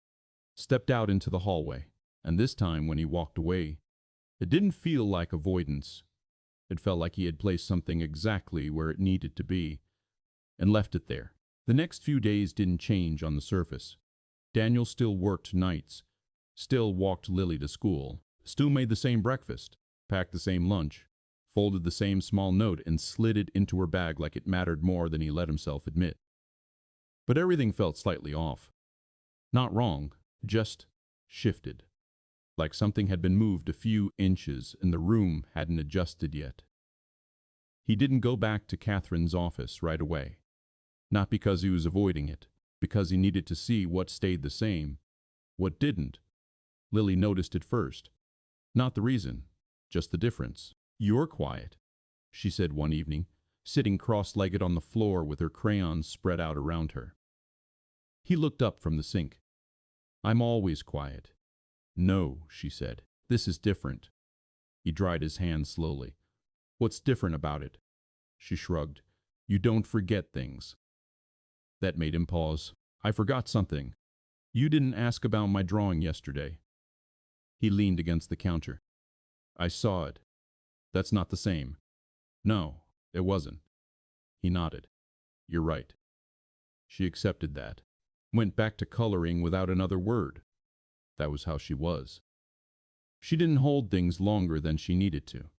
stepped out into the hallway, and this time when he walked away, it didn't feel like avoidance. It felt like he had placed something exactly where it needed to be, and left it there. The next few days didn't change on the surface. Daniel still worked nights, still walked Lily to school, still made the same breakfast, packed the same lunch, folded the same small note and slid it into her bag like it mattered more than he let himself admit. But everything felt slightly off. Not wrong, just shifted. Like something had been moved a few inches and the room hadn't adjusted yet. He didn't go back to Catherine's office right away. Not because he was avoiding it, because he needed to see what stayed the same, what didn't. Lily noticed it first. Not the reason, just the difference. "You're quiet," she said one evening, sitting cross-legged on the floor with her crayons spread out around her. He looked up from the sink. "I'm always quiet." "No," she said. "This is different." He dried his hand slowly. "What's different about it?" She shrugged. "You don't forget things." That made him pause. "I forgot something. You didn't ask about my drawing yesterday." He leaned against the counter. "I saw it. That's not the same." "No, it wasn't." He nodded. "You're right." She accepted that. Went back to coloring without another word. That was how she was. She didn't hold things longer than she needed to.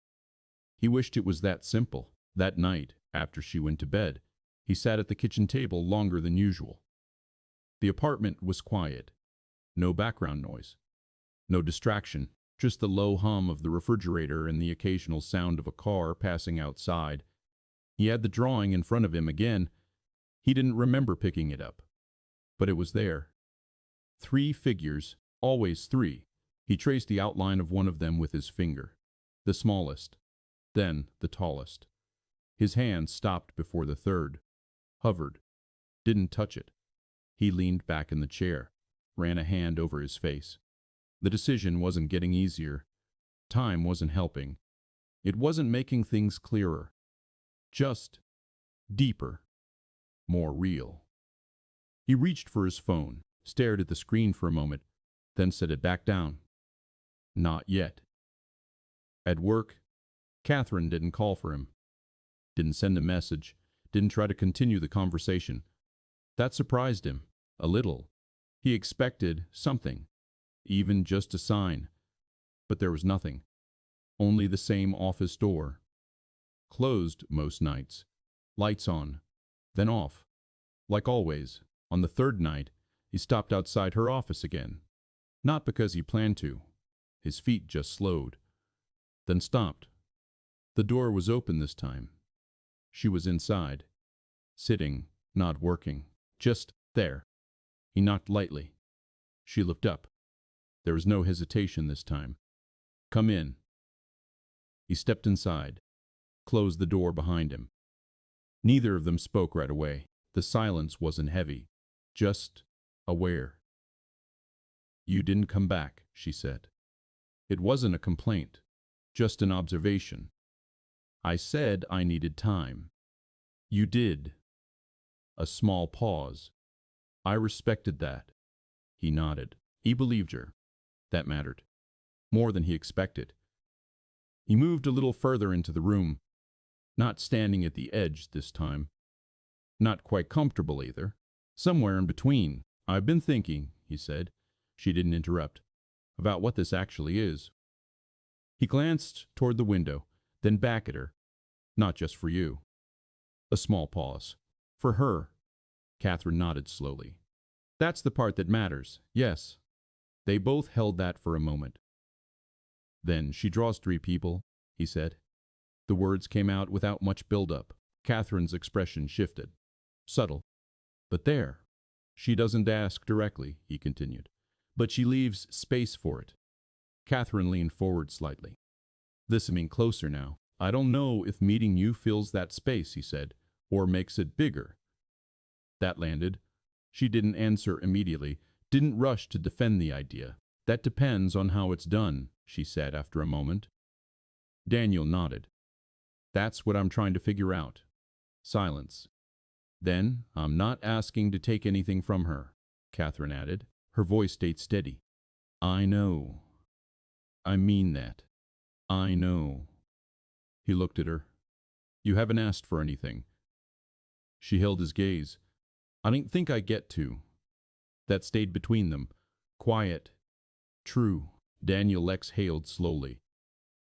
He wished it was that simple. That night, after she went to bed, he sat at the kitchen table longer than usual. The apartment was quiet. No background noise. No distraction. Just the low hum of the refrigerator and the occasional sound of a car passing outside. He had the drawing in front of him again. He didn't remember picking it up. But it was there. 3 figures, always 3. He traced the outline of one of them with his finger. The smallest. Then the tallest. His hand stopped before the third. Hovered. Didn't touch it. He leaned back in the chair. Ran a hand over his face. The decision wasn't getting easier. Time wasn't helping. It wasn't making things clearer. Just deeper. More real. He reached for his phone, stared at the screen for a moment, then set it back down. Not yet. At work, Catherine didn't call for him. Didn't send a message. Didn't try to continue the conversation. That surprised him. A little. He expected something. Even just a sign. But there was nothing. Only the same office door. Closed most nights. Lights on. Then off. Like always, on the third night, he stopped outside her office again. Not because he planned to. His feet just slowed. Then stopped. The door was open this time. She was inside. Sitting, not working. Just there. He knocked lightly. She looked up. There was no hesitation this time. Come in. He stepped inside, closed the door behind him. Neither of them spoke right away. The silence wasn't heavy, just aware. You didn't come back, she said. It wasn't a complaint, just an observation. I said I needed time. You did. A small pause. I respected that. He nodded. He believed her. That mattered. More than he expected. He moved a little further into the room, not standing at the edge this time. Not quite comfortable either. Somewhere in between. I've been thinking, he said. She didn't interrupt. About what this actually is. He glanced toward the window, then back at her. Not just for you. A small pause. For her. Catherine nodded slowly. That's the part that matters, yes. They both held that for a moment. Then she draws 3 people, he said. The words came out without much build-up. Catherine's expression shifted. Subtle. But there. She doesn't ask directly, he continued. But she leaves space for it. Catherine leaned forward slightly. Listening closer now. I don't know if meeting you fills that space, he said, or makes it bigger. That landed. She didn't answer immediately, didn't rush to defend the idea. That depends on how it's done, she said after a moment. Daniel nodded. That's what I'm trying to figure out. Silence. Then, I'm not asking to take anything from her, Catherine added. Her voice stayed steady. I know. I mean that. I know. He looked at her. You haven't asked for anything. She held his gaze. I didn't think I'd get to. That stayed between them. Quiet. True. Daniel exhaled slowly.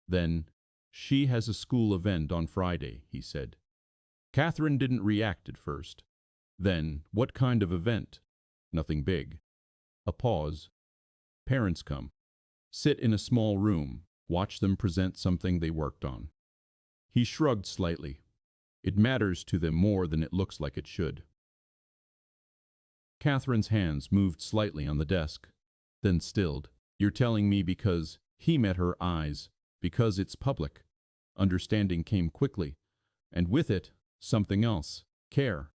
Then, she has a school event on Friday, he said. Catherine didn't react at first. Then, what kind of event? Nothing big. A pause. Parents come. Sit in a small room. Watch them present something they worked on. He shrugged slightly. It matters to them more than it looks like it should. Catherine's hands moved slightly on the desk, then stilled. You're telling me because he met her eyes, because it's public. Understanding came quickly, and with it, something else. Care.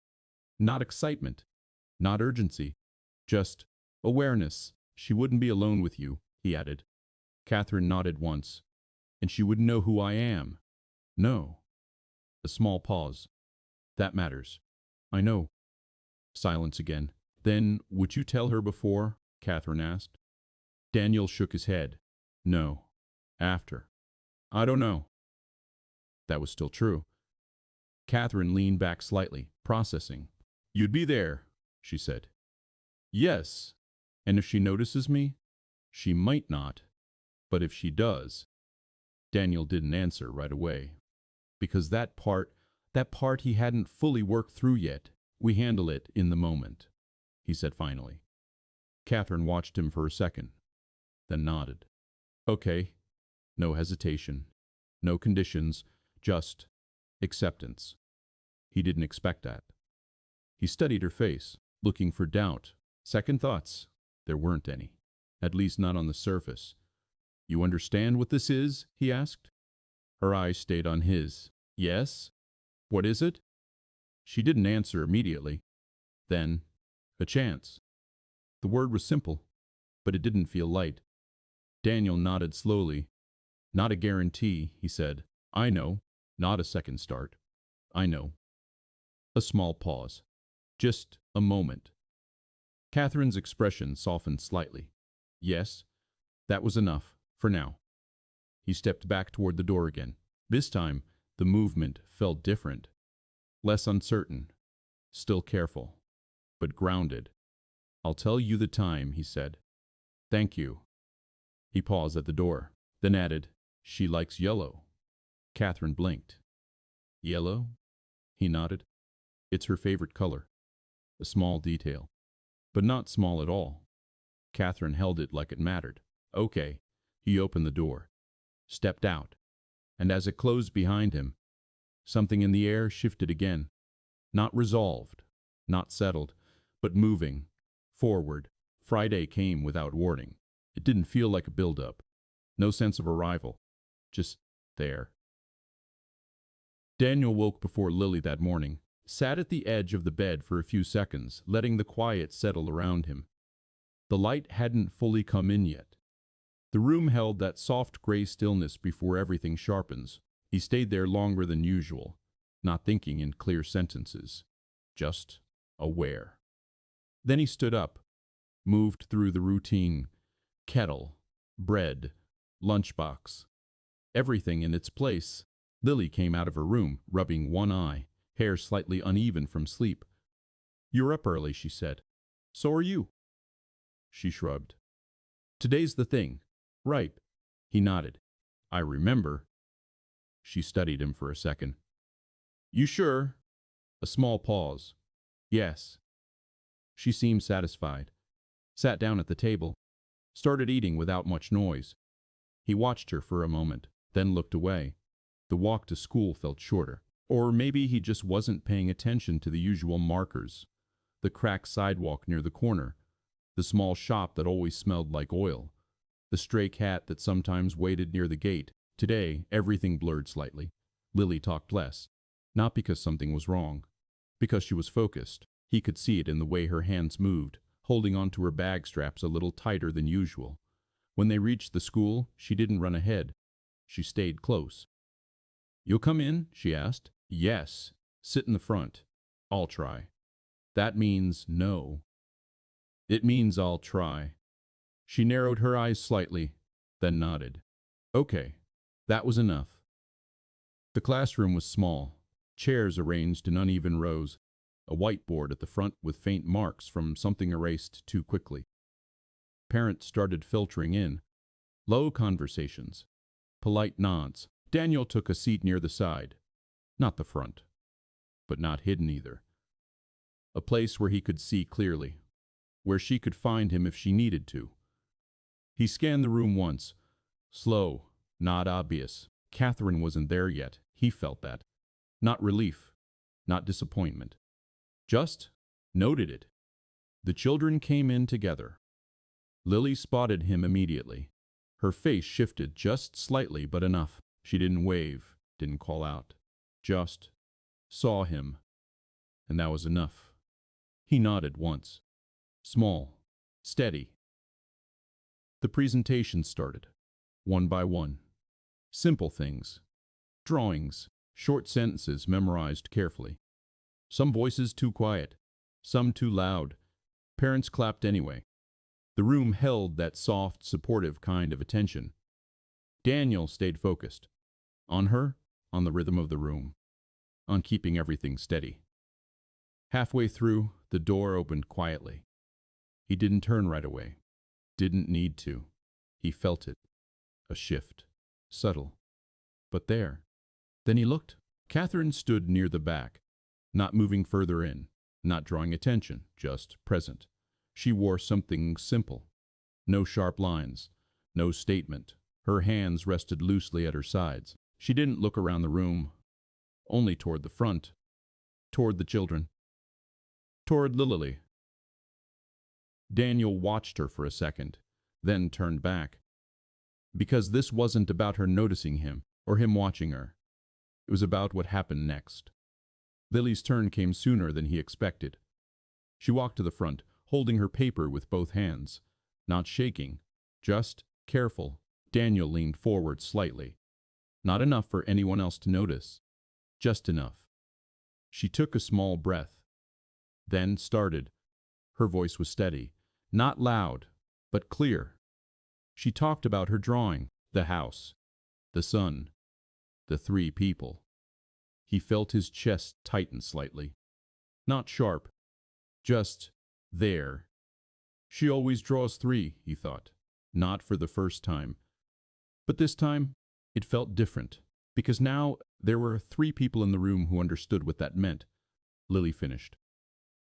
Not excitement. Not urgency. Just awareness. She wouldn't be alone with you, he added. Catherine nodded once. And she wouldn't know who I am. No. A small pause. That matters. I know. Silence again. Then, would you tell her before? Catherine asked. Daniel shook his head. No. After. I don't know. That was still true. Catherine leaned back slightly, processing. You'd be there, she said. Yes. And if she notices me? She might not. But if she does. Daniel didn't answer right away. Because that part he hadn't fully worked through yet. We handle it in the moment, he said finally. Catherine watched him for a second, then nodded. Okay. No hesitation. No conditions. Just acceptance. He didn't expect that. He studied her face, looking for doubt. Second thoughts. There weren't any. At least not on the surface. You understand what this is? He asked. Her eyes stayed on his. Yes? What is it? She didn't answer immediately. Then, a chance. The word was simple, but it didn't feel light. Daniel nodded slowly. Not a guarantee, he said. I know. Not a second start. I know. A small pause. Just a moment. Catherine's expression softened slightly. Yes, that was enough, for now. He stepped back toward the door again. This time, the movement felt different. Less uncertain. Still careful. But grounded. I'll tell you the time, he said. Thank you. He paused at the door, then added, She likes yellow. Catherine blinked. Yellow? He nodded. It's her favorite color. A small detail. But not small at all. Catherine held it like it mattered. Okay. He opened the door. Stepped out. And as it closed behind him, something in the air shifted again. Not resolved. Not settled. But moving. Forward. Friday came without warning. It didn't feel like a build-up. No sense of arrival. Just there. Daniel woke before Lily that morning, sat at the edge of the bed for a few seconds, letting the quiet settle around him. The light hadn't fully come in yet. The room held that soft gray stillness before everything sharpens. He stayed there longer than usual, not thinking in clear sentences, just aware. Then he stood up, moved through the routine: kettle, bread, lunchbox, everything in its place. Lily came out of her room, rubbing one eye, hair slightly uneven from sleep. "You're up early," she said. "So are you." She shrugged. "Today's the thing, right?" He nodded. "I remember." She studied him for a second. "You sure?" A small pause. "Yes." She seemed satisfied. Sat down at the table. Started eating without much noise. He watched her for a moment, then looked away. The walk to school felt shorter. Or maybe he just wasn't paying attention to the usual markers. The cracked sidewalk near the corner. The small shop that always smelled like oil. The stray cat that sometimes waited near the gate. Today, everything blurred slightly. Lily talked less. Not because something was wrong. Because she was focused. He could see it in the way her hands moved, holding onto her bag straps a little tighter than usual. When they reached the school, she didn't run ahead. She stayed close. "You'll come in?" she asked. "Yes. Sit in the front." "I'll try." "That means no." "It means I'll try." She narrowed her eyes slightly, then nodded. "Okay." That was enough. The classroom was small, chairs arranged in uneven rows, a whiteboard at the front with faint marks from something erased too quickly. Parents started filtering in. Low conversations. Polite nods. Daniel took a seat near the side. Not the front. But not hidden either. A place where he could see clearly. Where she could find him if she needed to. He scanned the room once. Slow. Not obvious. Catherine wasn't there yet. He felt that. Not relief. Not disappointment. Just noted it. The children came in together. Lily spotted him immediately. Her face shifted just slightly, but enough. She didn't wave, didn't call out. Just saw him. And that was enough. He nodded once. Small. Steady. The presentation started. One by one. Simple things. Drawings. Short sentences memorized carefully. Some voices too quiet. Some too loud. Parents clapped anyway. The room held that soft, supportive kind of attention. Daniel stayed focused. On her, on the rhythm of the room, on keeping everything steady. Halfway through, the door opened quietly. He didn't turn right away. Didn't need to. He felt it. A shift. Subtle. But there. Then he looked. Catherine stood near the back, not moving further in, not drawing attention, just present. She wore something simple. No sharp lines. No statement. Her hands rested loosely at her sides. She didn't look around the room, only toward the front, toward the children, toward Lily. Daniel watched her for a second, then turned back. Because this wasn't about her noticing him, or him watching her. It was about what happened next. Lily's turn came sooner than he expected. She walked to the front, holding her paper with both hands, not shaking, just careful. Daniel leaned forward slightly. Not enough for anyone else to notice. Just enough. She took a small breath. Then started. Her voice was steady. Not loud, but clear. She talked about her drawing, the house, the sun, the 3 people. He felt his chest tighten slightly. Not sharp. Just there. She always draws 3, he thought. Not for the first time. But this time, it felt different, because now there were 3 people in the room who understood what that meant. Lily finished.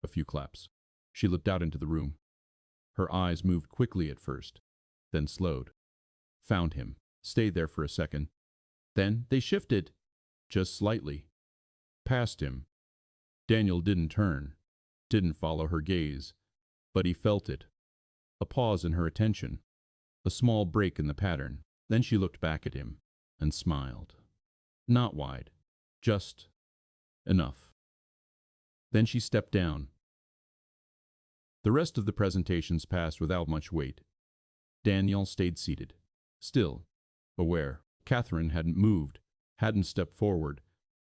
A few claps. She looked out into the room. Her eyes moved quickly at first, then slowed. Found him. Stayed there for a second. Then they shifted, just slightly. Past him. Daniel didn't turn, didn't follow her gaze, but he felt it. A pause in her attention. a small break in the pattern. Then she looked back at him and smiled. Not wide, just enough. Then she stepped down. The rest of the presentations passed without much weight. Daniel stayed seated, still, aware. Catherine hadn't moved, hadn't stepped forward,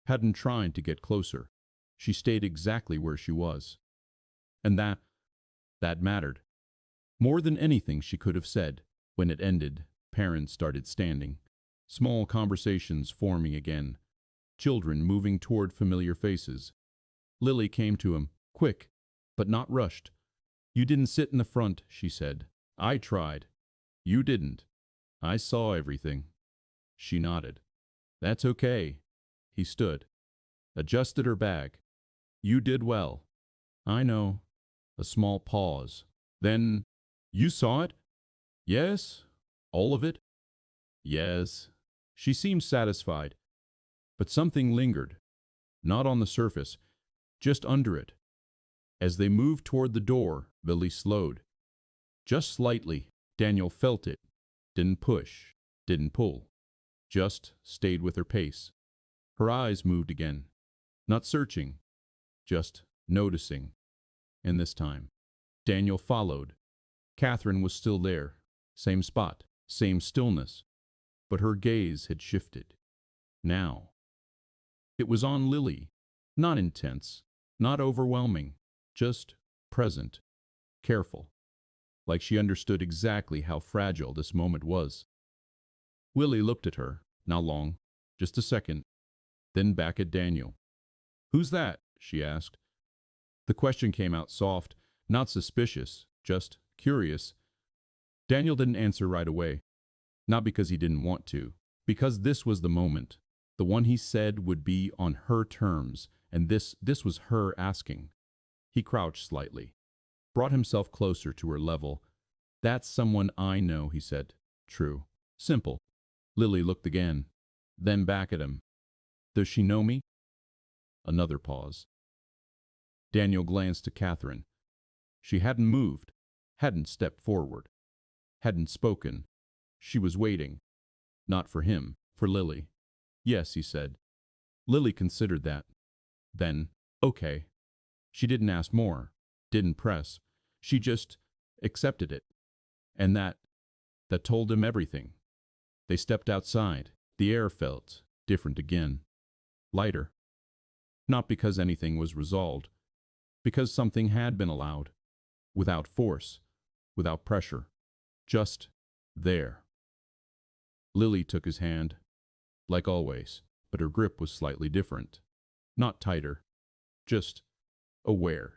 hadn't tried to get closer. She stayed exactly where she was. And that mattered. More than anything she could have said. When it ended, parents started standing. Small conversations forming again. Children moving toward familiar faces. Lily came to him, quick, but not rushed. You didn't sit in the front, she said. I tried. You didn't. I saw everything. She nodded. That's okay. He stood. Adjusted her bag. You did well. I know. A small pause. Then, you saw it? Yes. All of it? Yes. She seemed satisfied. But something lingered. Not on the surface, just under it. As they moved toward the door, Lily slowed. Just slightly. Daniel felt it. Didn't push. Didn't pull. Just stayed with her pace. Her eyes moved again. Not searching. Just noticing. And this time, Daniel followed. Catherine was still there. Same spot. Same stillness. But her gaze had shifted. Now. It was on Lily. Not intense. Not overwhelming. Just present. Careful. Like she understood exactly how fragile this moment was. Lily looked at her. Not long. Just a second. Then back at Daniel. Who's that? She asked. The question came out soft, not suspicious, just curious. Daniel didn't answer right away. Not because he didn't want to. Because this was the moment. The one he said would be on her terms, and this was her asking. He crouched slightly. Brought himself closer to her level. That's someone I know, he said. True. Simple. Lily looked again. Then back at him. Does she know me? Another pause. Daniel glanced to Catherine. She hadn't moved, hadn't stepped forward, hadn't spoken. She was waiting. Not for him, for Lily. Yes, he said. Lily considered that. Then, okay. She didn't ask more, didn't press. She just accepted it. And that told him everything. They stepped outside. The air felt different again. Lighter. Not because anything was resolved. Because something had been allowed. Without force. Without pressure. Just there. Lily took his hand. Like always. But her grip was slightly different. Not tighter. Just aware.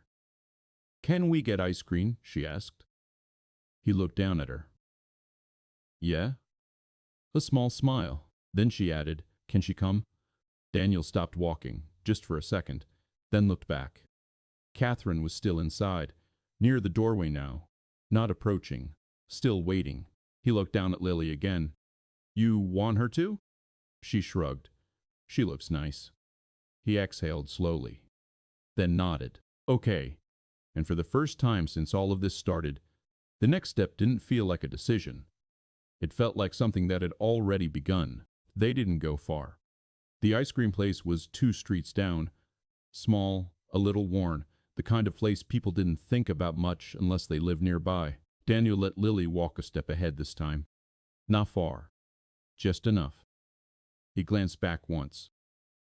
Can we get ice cream? She asked. He looked down at her. Yeah? A small smile. Then she added, Can she come? Daniel stopped walking, just for a second, then looked back. Catherine was still inside, near the doorway now, not approaching, still waiting. He looked down at Lily again. You want her to? She shrugged. She looks nice. He exhaled slowly, then nodded. Okay. And for the first time since all of this started, the next step didn't feel like a decision. It felt like something that had already begun. They didn't go far. The ice cream place was 2 streets down. Small, a little worn, the kind of place people didn't think about much unless they lived nearby. Daniel let Lily walk a step ahead this time. Not far. Just enough. He glanced back once.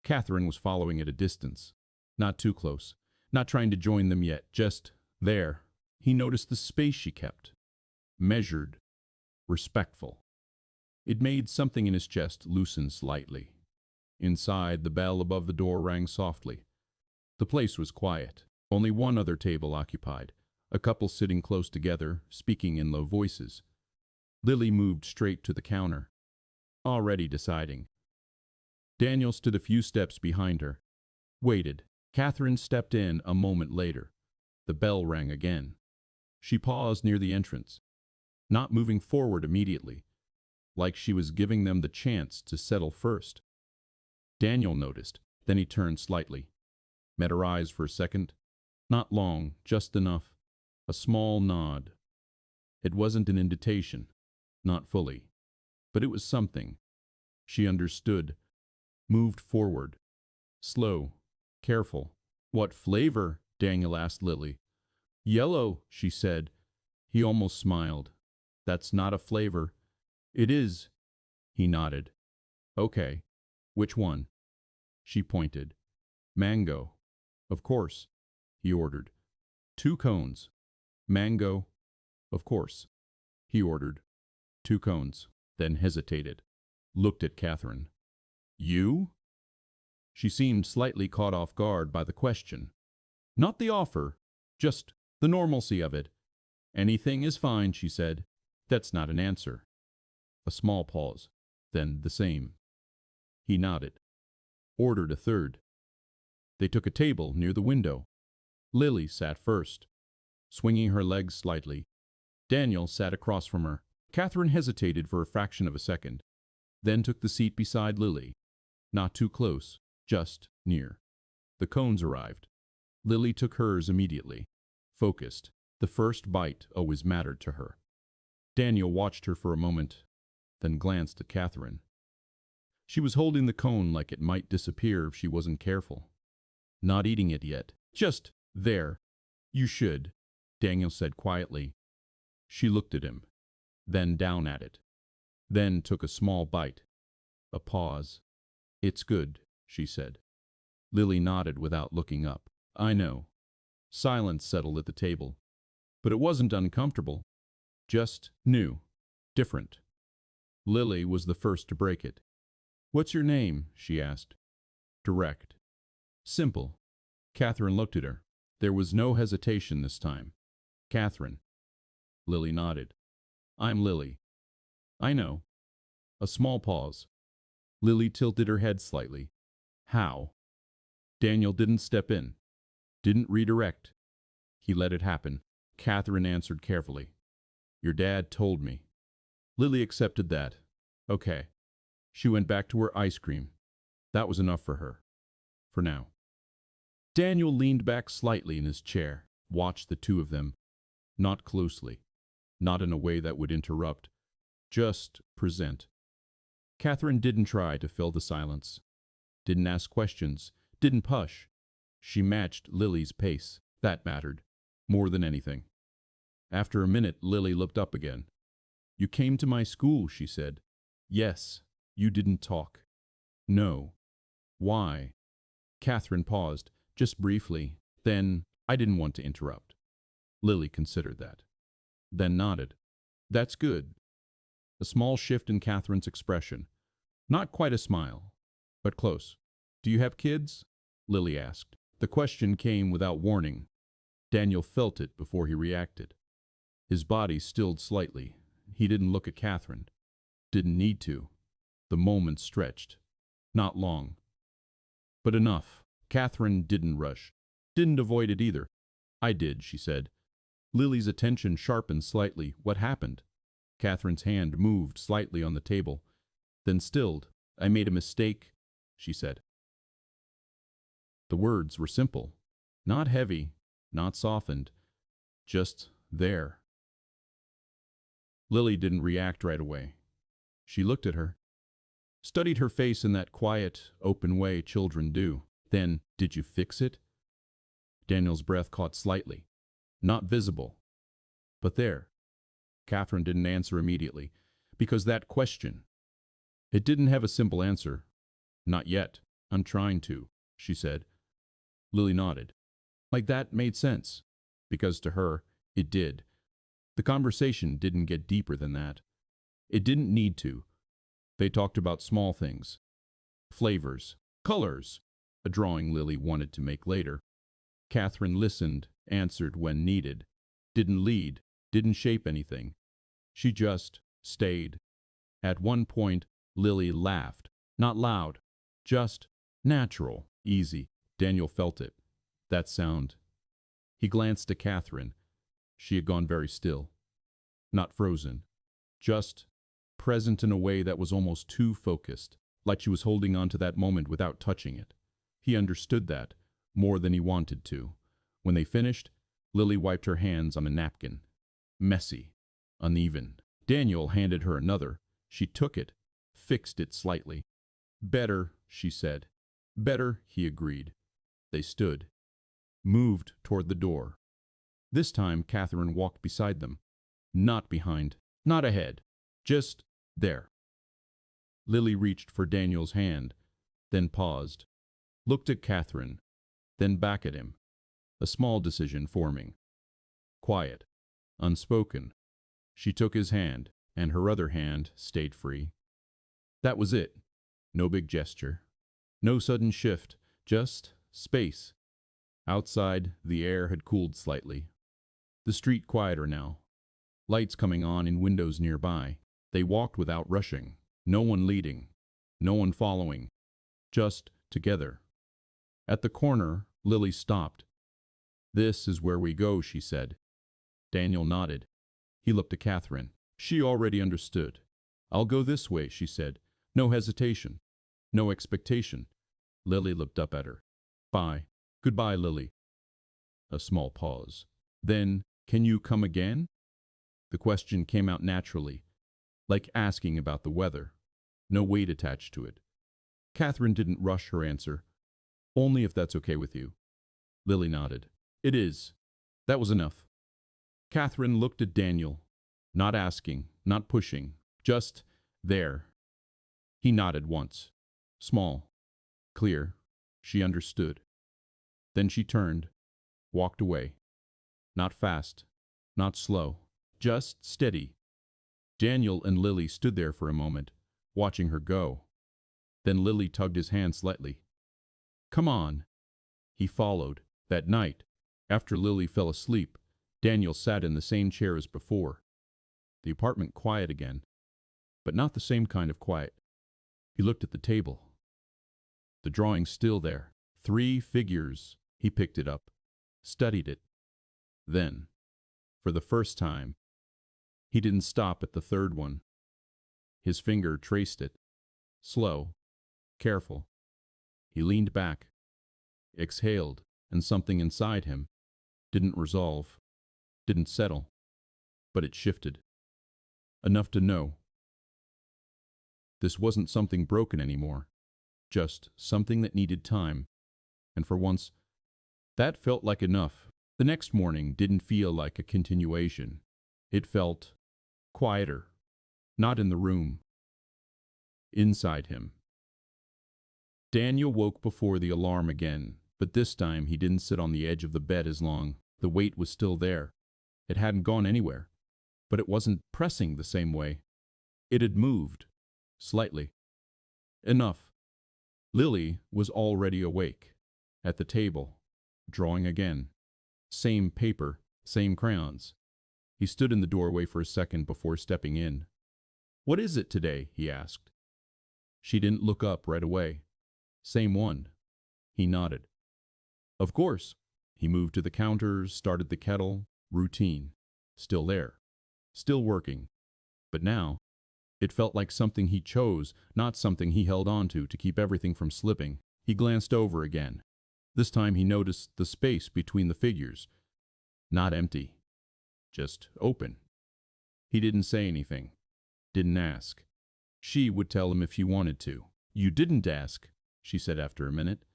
Catherine was following at a distance. Not too close. Not trying to join them yet. Just there. He noticed the space she kept. Measured. Respectful. It made something in his chest loosen slightly. Inside, the bell above the door rang softly. The place was quiet. Only one other table occupied. A couple sitting close together, speaking in low voices. Lily moved straight to the counter. Already deciding. Daniel stood a few steps behind her. Waited. Catherine stepped in a moment later. The bell rang again. She paused near the entrance. Not moving forward immediately, like she was giving them the chance to settle first. Daniel noticed, then he turned slightly. Met her eyes for a second. Not long, just enough. A small nod. It wasn't an invitation. Not fully, but it was something. She understood, moved forward. Slow, careful. What flavor? Daniel asked Lily. Yellow, she said. He almost smiled. That's not a flavor. It is. He nodded. Okay. Which one? She pointed. Mango. Of course, he ordered. 2 cones. Mango. Of course, he ordered. 2 cones. Then hesitated. Looked at Catherine. You? She seemed slightly caught off guard by the question. Not the offer, just the normalcy of it. Anything is fine, she said. That's not an answer. A small pause, then the same. He nodded. Ordered a third. They took a table near the window. Lily sat first, swinging her legs slightly. Daniel sat across from her. Catherine hesitated for a fraction of a second, then took the seat beside Lily. Not too close, just near. The cones arrived. Lily took hers immediately. Focused. The first bite always mattered to her. Daniel watched her for a moment, then glanced at Catherine. She was holding the cone like it might disappear if she wasn't careful. Not eating it yet. Just there. You should, Daniel said quietly. She looked at him, then down at it. Then took a small bite. A pause. It's good, she said. Lily nodded without looking up. I know. Silence settled at the table. But it wasn't uncomfortable. Just new. Different. Lily was the first to break it. What's your name? She asked. Direct. Simple. Catherine looked at her. There was no hesitation this time. Catherine. Lily nodded. I'm Lily. I know. A small pause. Lily tilted her head slightly. How? Daniel didn't step in. Didn't redirect. He let it happen. Catherine answered carefully. Your dad told me. Lily accepted that. Okay. She went back to her ice cream. That was enough for her. For now. Daniel leaned back slightly in his chair, watched the two of them. Not closely. Not in a way that would interrupt. Just present. Catherine didn't try to fill the silence. Didn't ask questions. Didn't push. She matched Lily's pace. That mattered. More than anything. After a minute, Lily looked up again. You came to my school, she said. Yes. You didn't talk. No. Why? Catherine paused, just briefly. Then, I didn't want to interrupt. Lily considered that. Then nodded. That's good. A small shift in Catherine's expression. Not quite a smile, but close. Do you have kids? Lily asked. The question came without warning. Daniel felt it before he reacted. His body stilled slightly. He didn't look at Catherine. Didn't need to. The moment stretched. Not long. But enough. Catherine didn't rush. Didn't avoid it either. I did, she said. Lily's attention sharpened slightly. What happened? Catherine's hand moved slightly on the table, then stilled. I made a mistake, she said. The words were simple. Not heavy, not softened. Just there. Lily didn't react right away. She looked at her. Studied her face in that quiet, open way children do. Then, did you fix it? Daniel's breath caught slightly. Not visible. But there. Catherine didn't answer immediately, because that question. It didn't have a simple answer. Not yet. I'm trying to, she said. Lily nodded. Like that made sense. Because to her, it did. The conversation didn't get deeper than that. It didn't need to. They talked about small things. Flavors. Colors. A drawing Lily wanted to make later. Catherine listened, answered when needed. Didn't lead, didn't shape anything. She just stayed. At one point, Lily laughed. Not loud. Just natural, easy. Daniel felt it. That sound. He glanced at Catherine. She had gone very still. Not frozen. Just present in a way that was almost too focused, like she was holding on to that moment without touching it. He understood that, more than he wanted to. When they finished, Lily wiped her hands on a napkin. Messy, uneven. Daniel handed her another. She took it, fixed it slightly. Better, she said. Better, he agreed. They stood, moved toward the door. This time Catherine walked beside them. Not behind, not ahead, just there. Lily reached for Daniel's hand, then paused, looked at Catherine, then back at him. A small decision forming. Quiet, unspoken. She took his hand, and her other hand stayed free. That was it. No big gesture. No sudden shift, just space. Outside, the air had cooled slightly. The street quieter now. Lights coming on in windows nearby. They walked without rushing. No one leading. No one following. Just together. At the corner, Lily stopped. "This is where we go," she said. Daniel nodded. He looked at Catherine. She already understood. "I'll go this way," she said. No hesitation. No expectation. Lily looked up at her. "Bye. Goodbye, Lily." A small pause. Then, "Can you come again?" The question came out naturally, like asking about the weather. No weight attached to it. Catherine didn't rush her answer. "Only if that's okay with you." Lily nodded. "It is." That was enough. Catherine looked at Daniel, not asking, not pushing, just there. He nodded once. Small, clear. She understood. Then she turned, walked away. Not fast, not slow, just steady. Daniel and Lily stood there for a moment, watching her go. Then Lily tugged his hand slightly. "Come on." He followed. That night, after Lily fell asleep, Daniel sat in the same chair as before. The apartment quiet again, but not the same kind of quiet. He looked at the table. The drawing still there. 3 figures. He picked it up, studied it. Then, for the first time, he didn't stop at the third one. His finger traced it. Slow, careful. He leaned back, exhaled, and something inside him didn't resolve, didn't settle, but it shifted. Enough to know. This wasn't something broken anymore, just something that needed time. And for once, that felt like enough. The next morning didn't feel like a continuation. It felt quieter, not in the room, inside him. Daniel woke before the alarm again, but this time he didn't sit on the edge of the bed as long. The weight was still there. It hadn't gone anywhere, but it wasn't pressing the same way. It had moved, slightly. Enough. Lily was already awake, at the table, drawing again. Same paper, same crayons. He stood in the doorway for a second before stepping in. "What is it today?" he asked. She didn't look up right away. "Same one." He nodded. "Of course." He moved to the counter, started the kettle. Routine. Still there. Still working. But now, it felt like something he chose, not something he held on to keep everything from slipping. He glanced over again. This time he noticed the space between the figures. Not empty. Just open. He didn't say anything. Didn't ask. She would tell him if she wanted to. "You didn't ask," she said after a minute.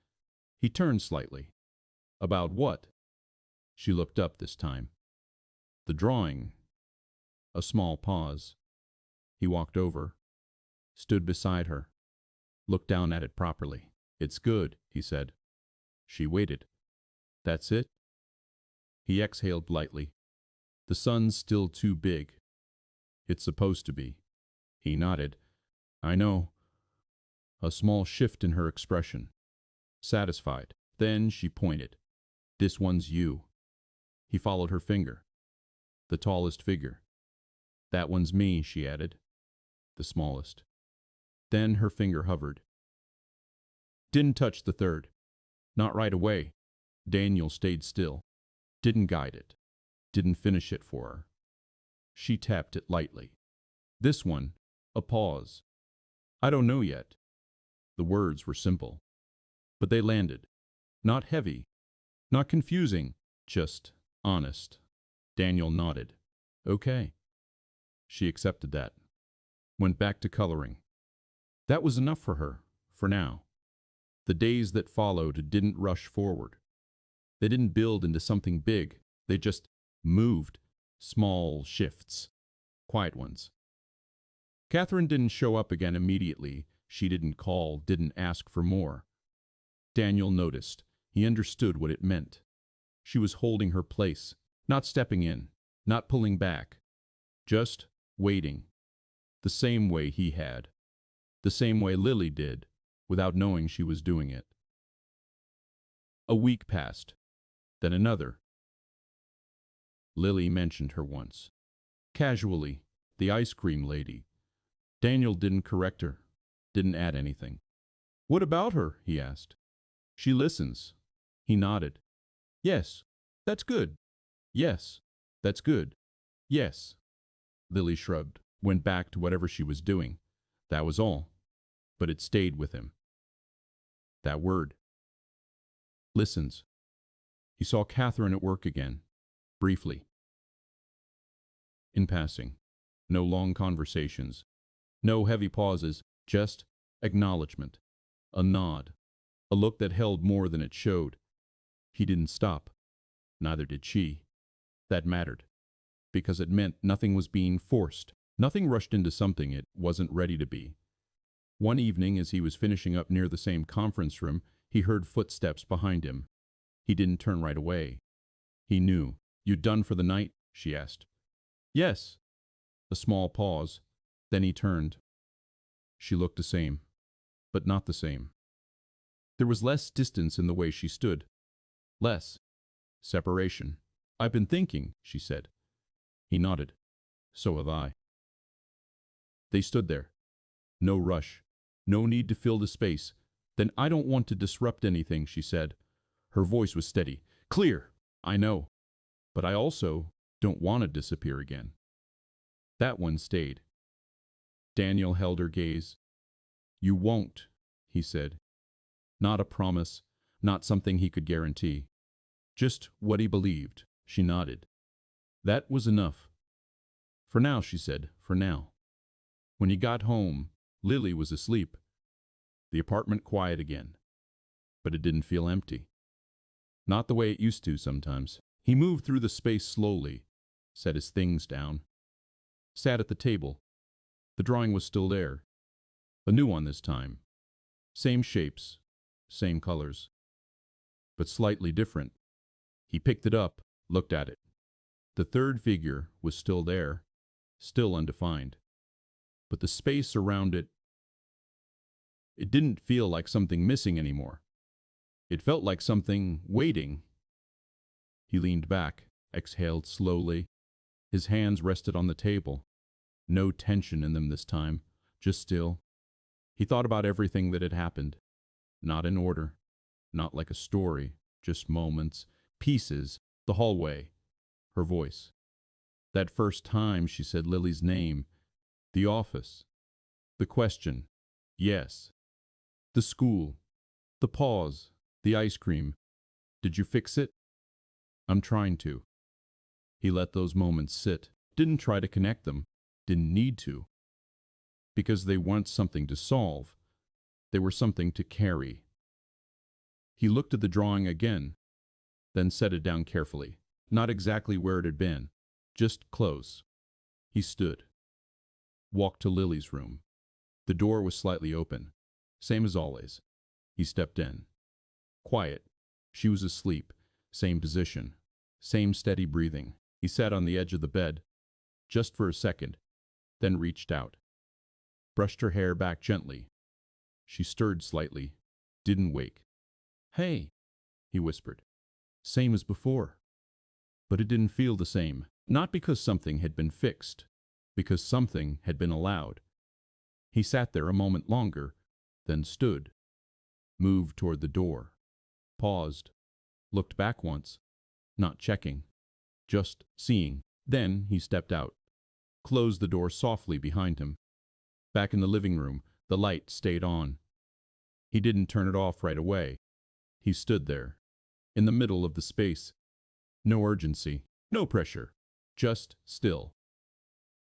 He turned slightly. "About what?" She looked up this time. "The drawing." A small pause. He walked over, stood beside her, looked down at it properly. "It's good," he said. She waited. "That's it?" He exhaled lightly. "The sun's still too big." "It's supposed to be." He nodded. "I know." A small shift in her expression. Satisfied. Then she pointed. "This one's you." He followed her finger. "The tallest figure." "That one's me," she added. "The smallest." Then her finger hovered. Didn't touch the third. Not right away. Daniel stayed still. Didn't guide it. Didn't finish it for her. She tapped it lightly. "This one." A pause. "I don't know yet." The words were simple, but they landed. Not heavy, not confusing, just honest. Daniel nodded. "Okay." She accepted that. Went back to coloring. That was enough for her, for now. The days that followed didn't rush forward. They didn't build into something big. They just moved. Small shifts. Quiet ones. Catherine didn't show up again immediately. She didn't call, didn't ask for more. Daniel noticed. He understood what it meant. She was holding her place, not stepping in, not pulling back. Just waiting. The same way he had. The same way Lily did, without knowing she was doing it. A week passed. Then another. Lily mentioned her once. Casually, the ice cream lady. Daniel didn't correct her, didn't add anything. What about her? He asked. She listens. He nodded. Yes, that's good. Yes, that's good. Yes. Lily shrugged, went back to whatever she was doing. That was all. But it stayed with him. That word. Listens. He saw Catherine at work again, briefly. In passing. No long conversations. No heavy pauses, just acknowledgement. A nod. A look that held more than it showed. He didn't stop. Neither did she. That mattered. Because it meant nothing was being forced. Nothing rushed into something it wasn't ready to be. One evening, as he was finishing up near the same conference room, he heard footsteps behind him. He didn't turn right away. He knew. You done for the night? She asked. Yes. A small pause. Then he turned. She looked the same, but not the same. There was less distance in the way she stood. Less separation. I've been thinking, she said. He nodded. So have I. They stood there. No rush. No need to fill the space. Then I don't want to disrupt anything, she said. Her voice was steady. Clear. I know. But I also don't want to disappear again. That one stayed. Daniel held her gaze. You won't, he said. Not a promise, not something he could guarantee. Just what he believed. She nodded. That was enough. For now, she said, for now. When he got home, Lily was asleep. The apartment quiet again. But it didn't feel empty. Not the way it used to sometimes. He moved through the space slowly, set his things down, sat at the table. The drawing was still there. A new one this time. Same shapes, same colors, but slightly different. He picked it up, looked at it. The third figure was still there, still undefined. But the space around it, it didn't feel like something missing anymore. It felt like something waiting. He leaned back, exhaled slowly. His hands rested on the table. No tension in them this time, just still. He thought about everything that had happened. Not in order, not like a story, just moments, pieces, the hallway, her voice. That first time she said Lily's name, the office, the question, yes, the school, the pause, the ice cream. Did you fix it? I'm trying to. He let those moments sit, didn't try to connect them, didn't need to. Because they weren't something to solve, they were something to carry. He looked at the drawing again, then set it down carefully, not exactly where it had been, just close. He stood, walked to Lily's room. The door was slightly open, same as always. He stepped in. Quiet. She was asleep, same position, same steady breathing. He sat on the edge of the bed, just for a second, then reached out. Brushed her hair back gently. She stirred slightly, didn't wake. Hey, he whispered. Same as before. But it didn't feel the same, not because something had been fixed, because something had been allowed. He sat there a moment longer, then stood, moved toward the door, paused, looked back once, not checking, just seeing. Then he stepped out, closed the door softly behind him. Back in the living room, the light stayed on. He didn't turn it off right away. He stood there, in the middle of the space. No urgency, no pressure, just still.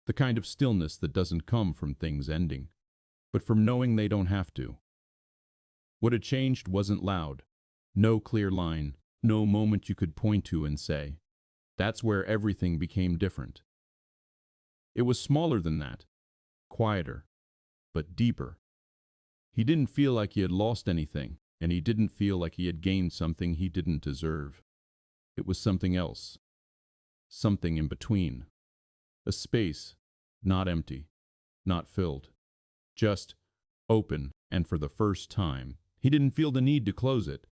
The kind of stillness that doesn't come from things ending, but from knowing they don't have to. What had changed wasn't loud. No clear line, no moment you could point to and say, that's where everything became different. It was smaller than that, quieter, but deeper. He didn't feel like he had lost anything, and he didn't feel like he had gained something he didn't deserve. It was something else, something in between. A space, not empty, not filled, just open, and for the first time, he didn't feel the need to close it.